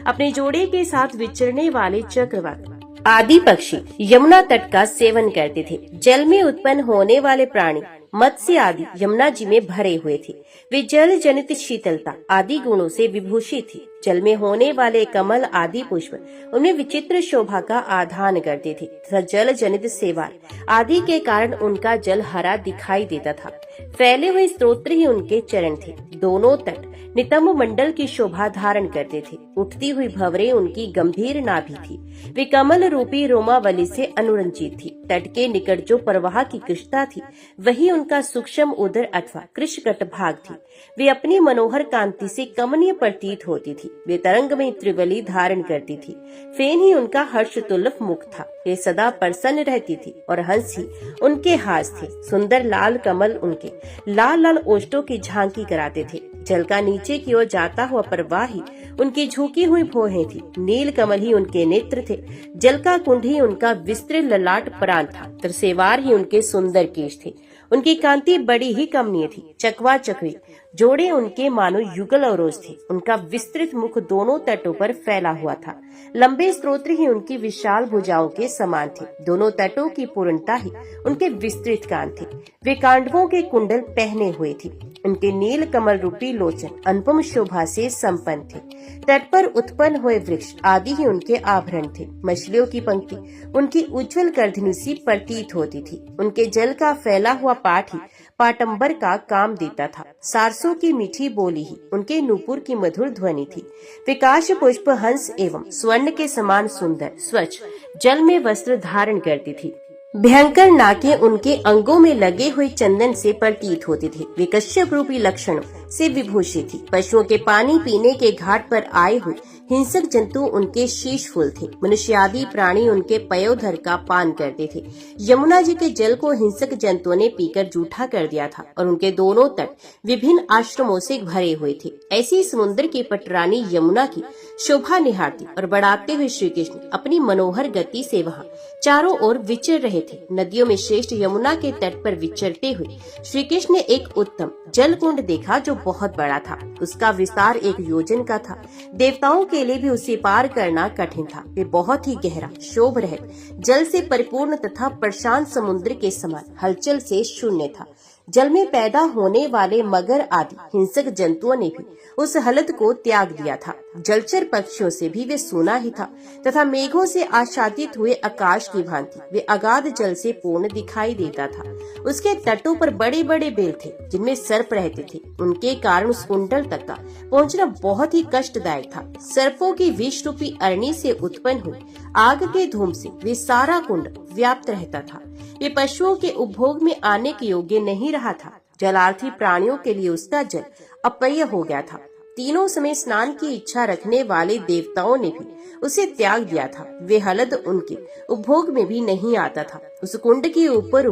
अपने जोड़े के साथ विचरने वाले चक्रवात आदि पक्षी यमुना तट का सेवन करते थे। जल में उत्पन्न होने वाले प्राणी मत्स्य आदि यमुना जी में भरे हुए थे। वे जल जनित शीतलता आदि गुणों से विभूषित थी। जल में होने वाले कमल आदि पुष्प उनमें विचित्र शोभा का आधान करते थे तथा जल जनित सेवार आदि के कारण उनका जल हरा दिखाई देता था। फैले हुए स्तोत्र ही उनके चरण थे। दोनों तट नितंब मंडल की शोभा धारण करते थे। उठती हुई भंवरें उनकी गंभीर नाभि थी। वे कमल रूपी रोमावली से अनुरंजित थी। तट के निकट जो प्रवाह की कृष्णा थी वही उनका सूक्ष्म उदर अथवा कृष्णकट भाग थी। वे अपनी मनोहर कांति से कमनीय प्रतीत होती थी। वे तरंगमयी त्रिवली धारण करती थी। फेन ही उनका हर्षतुल्लभ मुख था। वे सदा प्रसन्न रहती थी और हंस ही उनके हाथ थे। सुंदर लाल कमल उनके लाल लाल ओष्ठों की झांकी कराते थे। जल का नीचे की ओर जाता हुआ प्रवाह ही उनकी झुकी हुई भौहें थी। नील कमल ही उनके नेत्र थे। जल का कुंड ही उनका विस्तृत ललाट प्रांत था। त्रिसेवार ही उनके सुंदर केश थे। उनकी कांति बड़ी ही कमनीय थी। चकवा चकवी जोड़े उनके मानो युगल अवरोज थे। उनका विस्तृत मुख दोनों तटों पर फैला हुआ था। लंबे स्तोत्र ही उनकी विशाल भुजाओं के समान थे। दोनों तटों की पूर्णता ही उनके विस्तृत कान थे। वे कांडवों के कुंडल पहने हुए थे। उनके नील कमल रूपी लोचन अनुपम शोभा से संपन्न थे। तट पर उत्पन्न हुए वृक्ष आदि ही उनके आभरण थे। मछलियों की पंक्ति उनकी उज्जवल करधनी सी प्रतीत होती थी। उनके जल का फैला हुआ पाठ ही पाटंबर का काम देता था। सारसों की मीठी बोली ही उनके नूपुर की मधुर ध्वनि थी। विकास पुष्प हंस एवं स्वर्ण के समान सुंदर स्वच्छ जल में वस्त्र धारण करती थी। भयंकर नाकें उनके अंगों में लगे हुए चंदन से प्रतीत होती थी। वे कश्यप रूपी लक्षणों से विभूषित थी। पशुओं के पानी पीने के घाट पर आए हुए हिंसक जंतु उनके शीश फूल थे। मनुष्य आदि प्राणी उनके पयोधर का पान करते थे। यमुना जी के जल को हिंसक जंतुओं ने पीकर जूठा कर दिया था और उनके दोनों तट विभिन्न आश्रमों से भरे हुए थे। ऐसी समुद्र की पटरानी यमुना की शोभा निहारती और बढ़ाते हुए श्री कृष्ण अपनी मनोहर गति से वहाँ चारों ओर विचर रहे थे। नदियों में श्रेष्ठ यमुना के तट पर विचरते हुए श्री कृष्ण ने एक उत्तम जल कुंड देखा जो बहुत बड़ा था। उसका विस्तार 1 योजन का था। देवताओं के लिए भी उसे पार करना कठिन था। वे बहुत ही गहरा शोभ रहित जल से परिपूर्ण तथा प्रशांत समुद्र के समान हलचल से शून्य था। जल में पैदा होने वाले मगर आदि हिंसक जंतुओं ने भी उस हालत को त्याग दिया था। जलचर पक्षियों से भी वे सोना ही था तथा मेघों से आच्छादित हुए आकाश की भांति वे अगाध जल से पूर्ण दिखाई देता था। उसके तटों पर बड़े बड़े बेल थे जिनमें सर्प रहते थे। उनके कारण उस कुंडल तक का पहुंचना बहुत ही कष्टदायक था। सर्पों की विष रूपी अरणी से उत्पन्न हुई आग के धूम से वे सारा कुंड व्याप्त रहता था। वे पशुओं के उपभोग में आने के योग्य नहीं रहा था। जलार्थी प्राणियों के लिए उसका जल अपेय हो गया था। तीनों समय स्नान की इच्छा रखने वाले देवताओं ने भी उसे त्याग दिया था। वे हलद उनके उपभोग में भी नहीं आता था। उस कुंड के ऊपर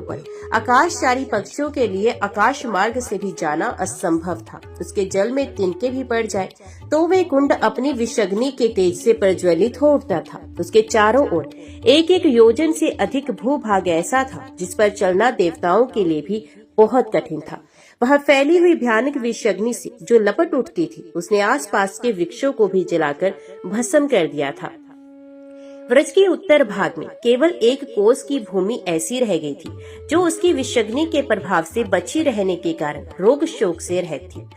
आकाशचारी पक्षियों के लिए आकाश मार्ग से भी जाना असंभव था। उसके जल में तिनके भी पड़ जाए तो वे कुंड अपनी विषग्नि के तेज से प्रज्वलित हो उठता था। उसके चारों ओर एक एक योजन से अधिक भूभाग ऐसा था जिस पर चलना देवताओं के लिए भी बहुत कठिन था। वह फैली हुई भयानक विषग्नि से जो लपट उठती थी, उसने आसपास के वृक्षों को भी जलाकर भस्म कर दिया था। व्रज के उत्तर भाग में केवल एक कोस की भूमि ऐसी रह गई थी जो उसकी विषग्नि के प्रभाव से बची रहने के कारण रोग शोक से रहित थी।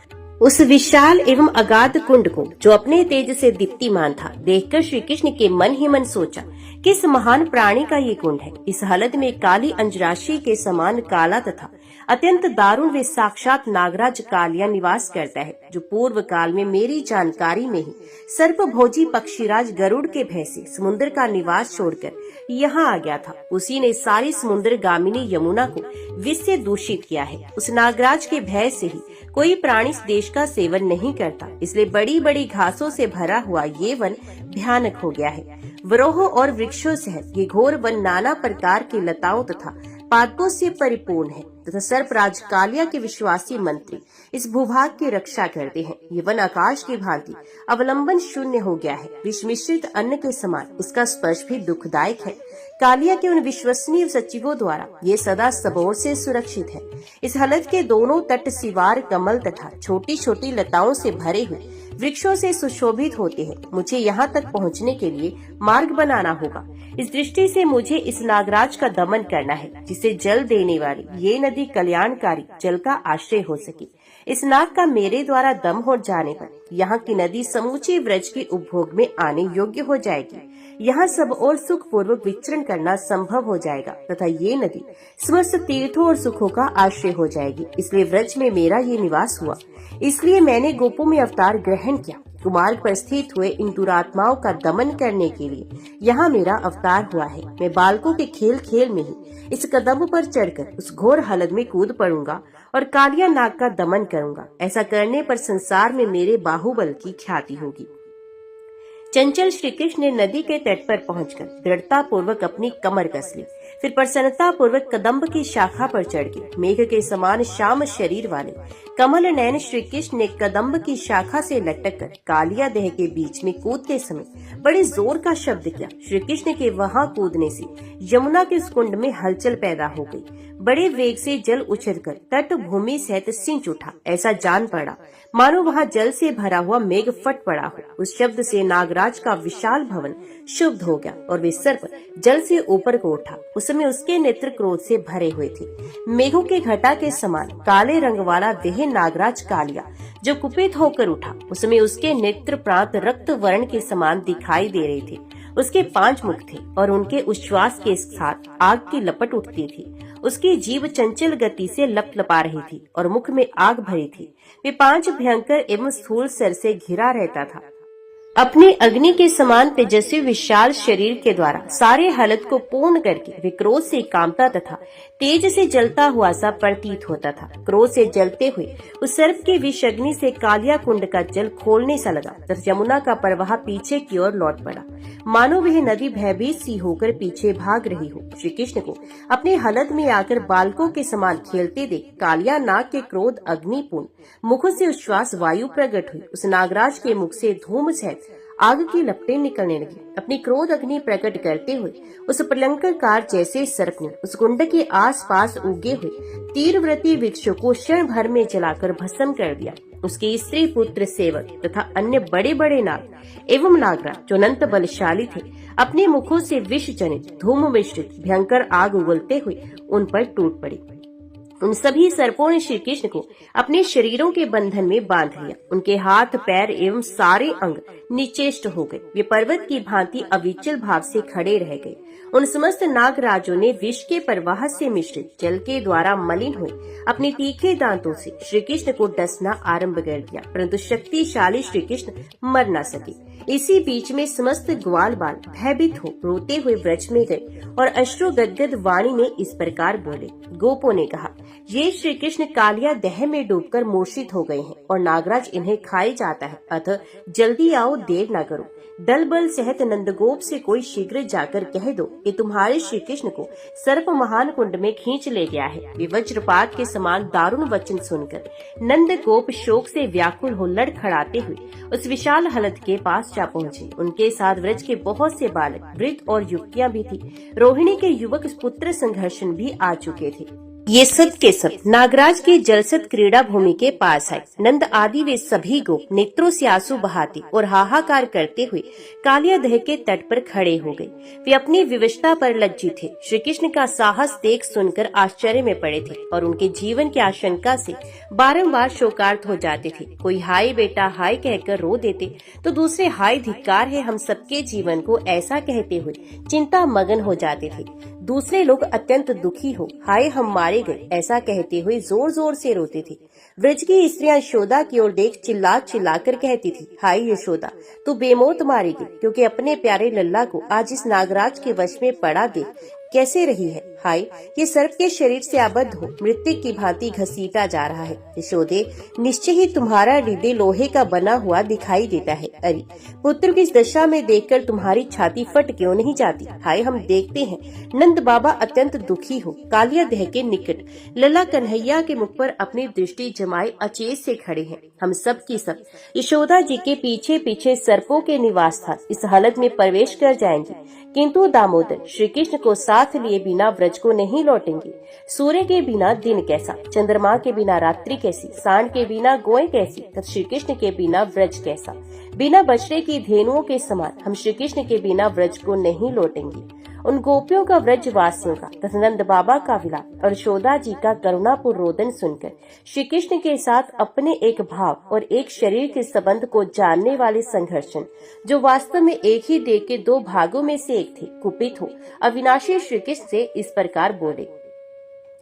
उस विशाल एवं अगाध कुंड को जो अपने तेज से दीप्तिमान था, देखकर श्री कृष्ण के मन ही मन सोचा, किस महान प्राणी का ये कुंड है। इस हालत में काली अंजराशि के समान काला तथा अत्यंत दारुण वे साक्षात नागराज कालिया निवास करता है, जो पूर्व काल में मेरी जानकारी में ही सर्प भोजी पक्षीराज गरुड़ के भय से समुद्र का निवास छोड़कर यहाँ आ गया था। उसी ने सारी समुद्र गामिनी यमुना को विष से दूषित किया है। उस नागराज के भय से ही कोई प्राणी इस देश का सेवन नहीं करता, इसलिए बड़ी बड़ी घासों से भरा हुआ ये वन भयानक हो गया है। वरोहों और वृक्षों सहित ये घोर वन नाना प्रकार की लताओं तथा पादपों से परिपूर्ण है तथा सर्पराज कालिया के विश्वासी मंत्री इस भूभाग की रक्षा करते हैं। ये वन आकाश की भांति अवलंबन शून्य हो गया है। विष मिश्रित अन्न के समान इसका स्पर्श भी दुखदायक है। कालिया के उन विश्वसनीय सचिवों द्वारा ये सदा सबोर से सुरक्षित है। इस हालत के दोनों तट सिवार कमल तथा छोटी छोटी लताओं से भरे हुए वृक्षों से सुशोभित होते हैं। मुझे यहाँ तक पहुँचने के लिए मार्ग बनाना होगा। इस दृष्टि से मुझे इस नागराज का दमन करना है, जिसे जल देने वाली ये नदी कल्याणकारी जल का आश्रय हो सके। इस नाग का मेरे द्वारा दम हो जाने पर यहाँ की नदी समूचे व्रज के उपभोग में आने योग्य हो जाएगी। यहाँ सब और सुख पूर्वक विचरण करना संभव हो जाएगा तथा ये नदी समस्त तीर्थों और सुखों का आश्रय हो जाएगी। इसलिए व्रज में मेरा ये निवास हुआ। इसलिए मैंने गोपों में अवतार ग्रहण किया। कुमार्ग पर स्थित हुए इन दुरात्माओं का दमन करने के लिए यहाँ मेरा अवतार हुआ है। मैं बालकों के खेल खेल में ही इस कदम पर चढ़कर उस घोर हलद में कूद पड़ूंगा और कालिया नाग का दमन करूंगा। ऐसा करने पर संसार में मेरे बाहुबल की ख्याति होगी। चंचल श्री कृष्ण ने नदी के तट पर पहुंचकर दृढ़ता पूर्वक अपनी कमर कस ली। फिर प्रसन्नता पूर्वक कदम्ब की शाखा पर चढ़ गए। मेघ के समान श्याम शरीर वाले कमल नयन श्री कृष्ण ने कदम्ब की शाखा से लटक कर कालिया देह के बीच में कूदते समय बड़े जोर का शब्द किया। श्री कृष्ण के वहां कूदने से यमुना के उस कुंड में हलचल पैदा हो गई। बड़े वेग से जल उछलकर तट भूमि सहित सिंच उठा। ऐसा जान पड़ा मानो वहां जल से भरा हुआ मेघ फट पड़ा हो। उस शब्द से नागराज का विशाल भवन शुद्ध हो गया और वे सर्प जल से ऊपर को उठा। उस समय उसके नेत्र क्रोध से भरे हुए थे। मेघों के घटा के समान काले रंग वाला वह नागराज कालिया जो कुपित होकर उठा, उसमें उसके नेत्र प्रांत रक्त वर्ण के समान दिखाई दे रहे थे। उसके 5 मुख थे और उनके उच्छ्वास के साथ आग की लपट उठती थी। उसकी जीभ चंचल गति से लपलपा रही थी और मुख में आग भरी थी। वे 5 भयंकर एवं स्थूल सर से घिरा रहता था। अपने अग्नि के समान तेजस्वी विशाल शरीर के द्वारा सारे हालत को पूर्ण करके वे क्रोध से कामता तथा तेज से जलता हुआ सा प्रतीत होता था। क्रोध से जलते हुए उस सर्प के विष अग्नि से कालिया कुंड का जल खोलने सा लगा तथा यमुना का प्रवाह पीछे की ओर लौट पड़ा, मानो वह नदी भयभीत सी होकर पीछे भाग रही हो। श्री कृष्ण को अपने हालत में आकर बालकों के समान खेलते देख कालिया नाग के क्रोध अग्निपूर्ण मुख से उच्छ्वास वायु प्रकट हुई। उस नागराज के मुख से धूम सहित आग की लपटें निकलने लगी। अपनी क्रोध अग्नि प्रकट करते हुए उस प्रलंकार जैसे सर्प ने उस कुंड के आसपास उगे हुए तीव्रव्रती वृक्षों को क्षण भर में जलाकर भस्म कर दिया। उसके स्त्री पुत्र सेवक तथा अन्य बड़े बड़े नाग एवं नागराज जो अनंत बलशाली थे, अपने मुखों से विष जनित धूम मिश्रित भयंकर आग उगलते हुए उन पर टूट पड़ी। उन सभी सर्पों ने श्री कृष्ण को अपने शरीरों के बंधन में बांध लिया। उनके हाथ, पैर एवं सारे अंग निचेष्ट हो गए। वे पर्वत की भांति अविचल भाव से खड़े रह गए। उन समस्त नागराजों ने विष के प्रवाह से मिश्रित जल के द्वारा मलिन हुए अपने तीखे दांतों से श्री कृष्ण को डसना आरंभ कर दिया, परंतु शक्तिशाली श्री कृष्ण मर न सके। इसी बीच में समस्त ग्वाल बाल भयभीत हो रोते हुए व्रज में गए और अश्रु गदगद वाणी में इस प्रकार बोले। गोपों ने कहा, ये श्री कृष्ण कालिया दह में डूबकर मूर्छित हो गए हैं और नागराज इन्हें खाए जाता है, अतः जल्दी आओ, देर न करो। दल बल सहित नंदगोप से कोई शीघ्र जाकर कह दो कि तुम्हारे श्री कृष्ण को सर्प महान कुंड में खींच ले गया है। वे वज्रपात के समान दारुण वचन सुनकर नंदगोप शोक से व्याकुल हो लड़खड़ाते हुए उस विशाल हलद के पास जा पहुँचे। उनके साथ व्रज के बहुत से बालक, वृद्ध और युवतियां भी थी। रोहिणी के युवक पुत्र संघर्षण भी आ चुके थे। ये सब के सब नागराज के जलसत क्रीड़ा भूमि के पास आए। नंद आदि वे सभी गोप नेत्रों से आंसू बहाते और हाहाकार करते हुए कालिया दह के तट पर खड़े हो गए। वे अपनी विवशता पर लज्जित थे। श्री कृष्ण का साहस देख सुनकर आश्चर्य में पड़े थे और उनके जीवन की आशंका से बारंबार शोकार्त हो जाते थे। कोई हाय बेटा हाय कहकर रो देते तो दूसरे हाय धिक्कार है हम सबके जीवन को ऐसा कहते हुए चिंता मगन हो जाते थे। दूसरे लोग अत्यंत दुखी हो हाय हम मारे गए ऐसा कहते हुए जोर जोर से रोते थे। व्रज की स्त्रियां यशोदा की ओर देख चिल्ला चिल्लाकर कहती थी, हाय यशोदा तू बेमौत मारेगी, क्योंकि अपने प्यारे लल्ला को आज इस नागराज के वश में पड़ा देख कैसे रही है। हाय ये सर्प के शरीर से आबद्ध हो मृत्यु की भांति घसीटा जा रहा है। यशोदे निश्चय ही तुम्हारा हृदय लोहे का बना हुआ दिखाई देता है। अरे पुत्र की इस दशा में देखकर तुम्हारी छाती फट क्यों नहीं जाती। हाय हम देखते हैं नंद बाबा अत्यंत दुखी हो कालिया दह के निकट लला कन्हैया के मुख पर अपनी दृष्टि जमाए अचेत से खड़े हैं। हम सब की सब यशोदा जी के पीछे पीछे सर्पों के निवास स्थान इस हालत में प्रवेश कर जाएंगे, किंतु दामोदर श्री कृष्ण को साथ लिए बिना व्रज को नहीं लौटेंगे। सूर्य के बिना दिन कैसा, चंद्रमा के बिना रात्रि कैसी, सांड के बिना गोएं कैसी, तथा श्री कृष्ण के बिना व्रज कैसा। बिना बछड़े की धेनुओं के समान हम श्री कृष्ण के बिना व्रज को नहीं लौटेंगे। उन गोपियों का, व्रज वासियों का तथा नंद बाबा का विलाप और यशोदा जी का करुणापूर्ण रोदन सुनकर श्री कृष्ण के साथ अपने एक भाव और एक शरीर के संबंध को जानने वाले संघर्षण, जो वास्तव में एक ही देह के दो भागों में से एक थे, कुपित हो अविनाशी श्री कृष्ण से इस प्रकार बोले।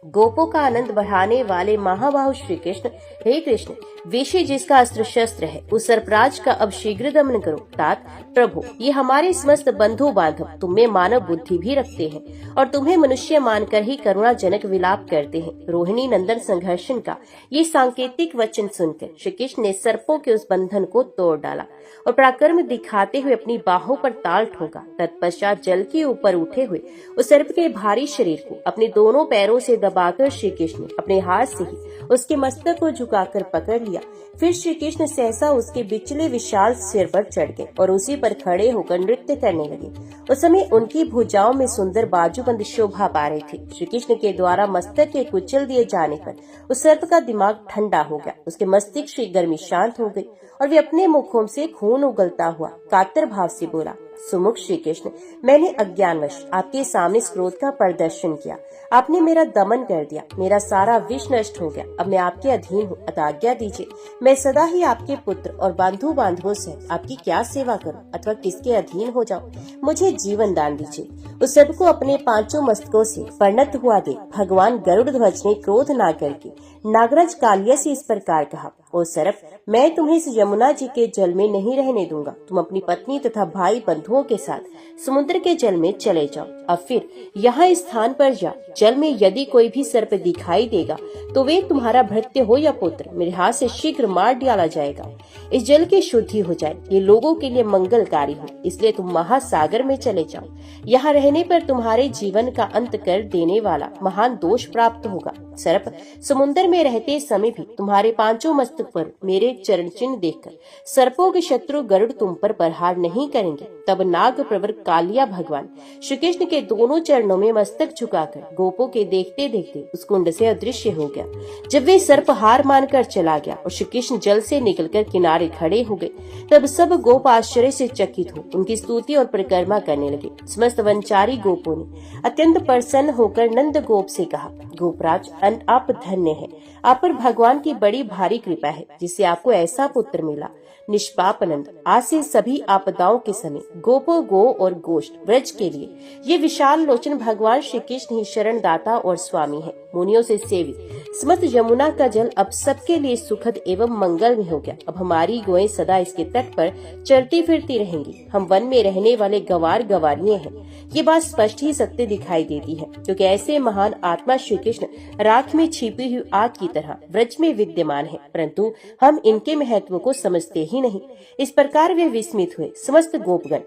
गोपों का आनंद बढ़ाने वाले महाबाहु श्री कृष्ण, हे कृष्ण वेशी जिसका अस्त्र शस्त्र है उस सर्पराज का अब शीघ्र दमन करो। तात प्रभु ये हमारे समस्त बंधु बांधव तुम में मानव बुद्धि भी रखते हैं और तुम्हें मनुष्य मानकर ही करुणाजनक विलाप करते हैं। रोहिणी नंदन संघर्षण का ये सांकेतिक वचन सुनकर श्री कृष्ण ने सर्पों के उस बंधन को तोड़ डाला और पराक्रम दिखाते हुए अपनी बाहों पर ताल ठोका। तत्पश्चात जल के ऊपर उठे हुए उस सर्प के भारी शरीर को अपने दोनों पैरों से दबाकर श्री कृष्ण अपने हाथ से ही उसके मस्तक को झुकाकर पकड़ लिया। फिर श्री कृष्ण सहसा उसके बिचले विशाल सिर पर चढ़ गए और उसी पर खड़े होकर नृत्य करने लगे। उस समय उनकी भुजाओं में सुंदर बाजूबंद शोभा पा रहे थे। श्री कृष्ण के द्वारा मस्तक के कुचल दिए जाने पर उस सर्प का दिमाग ठंडा हो गया, उसके मस्तिष्क की गर्मी शांत हो गई और वे अपने मुखों से खून उगलता हुआ कातर भाव से बोला, सुमुख श्री कृष्ण मैंने अज्ञानवश आपके सामने क्रोध का प्रदर्शन किया, आपने मेरा दमन कर दिया, मेरा सारा विष नष्ट हो गया। अब मैं आपके अधीन हूँ, अतः आज्ञा दीजिए मैं सदा ही आपके पुत्र और बंधु बांधवों से आपकी क्या सेवा करूं अथवा किसके अधीन हो जाऊं। मुझे जीवन दान दीजिए। उस सर्प को अपने पांचों मस्तकों से परिणत हुआ देख भगवान गरुड़ ध्वज ने क्रोध न करके नागराज कालिया से इस प्रकार कहा, ओ सर्प मैं तुम्हें इस यमुना जी के जल में नहीं रहने दूंगा। तुम अपनी पत्नी तथा भाई बंधुओं के साथ समुद्र के जल में चले जाओ। अब फिर यहाँ इस स्थान पर जा जल में यदि कोई भी सर्प दिखाई देगा तो वे तुम्हारा भृत्य हो या पुत्र मेरे हाथ से शीघ्र मार डाला जाएगा। इस जल की शुद्धि हो जाए, ये लोगों के लिए मंगलकारी हो, इसलिए तुम महासागर में चले जाओ। यहाँ रहने पर तुम्हारे जीवन का अंत कर देने वाला महान दोष प्राप्त होगा। सर्प समुद्र में रहते समय भी तुम्हारे पांचों मस्तकों पर मेरे चरण चिन्ह देखकर सर्पों के शत्रु गरुड़ तुम पर प्रहार नहीं करेंगे। तब नाग प्रवर कालिया भगवान श्री कृष्ण के दोनों चरणों में मस्तक झुकाकर गोपों के देखते देखते उस कुंड से अदृश्य हो गया। जब वे सर्प हार मानकर चला गया और श्री कृष्ण जल से निकलकर किनारे खड़े हो गए, तब सब गोप आश्चर्य से चकित हो उनकी स्तुति और परिक्रमा करने लगे। समस्त वनचारी गोपों ने अत्यंत प्रसन्न होकर नंद गोप से कहा, गोपराज आप धन्य हैं, आप पर भगवान की बड़ी भारी कृपा है जिससे आपको ऐसा पुत्र मिला। निष्पापनंद, आज से सभी आपदाओं के समय गोपो गो और गोष्ठ ब्रज के लिए ये विशाल लोचन भगवान श्री कृष्ण ही शरण दाता और स्वामी है। मुनियों से सेवित समस्त यमुना का जल अब सबके लिए सुखद एवं मंगल में हो गया। अब हमारी गोएं सदा इसके तट पर चलती फिरती रहेंगी। हम वन में रहने वाले गवार गवारिये हैं। ये बात स्पष्ट ही सत्य दिखाई देती है, क्योंकि ऐसे महान आत्मा श्री कृष्ण राख में छिपी हुई आग की तरह ब्रज में विद्यमान है, परंतु हम इनके महत्व को समझते ही नहीं। इस प्रकार वे विस्मित हुए। समस्त गोपगण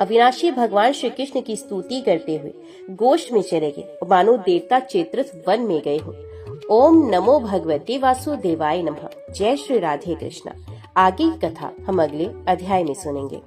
अविनाशी भगवान श्री कृष्ण की स्तुति करते हुए गोष्ठ में चले गए, मानो देवता चेत्रस वन में गए हो। ओम नमो भगवते वासुदेवाय नमः। जय श्री राधे कृष्णा। आगे की कथा हम अगले अध्याय में सुनेंगे।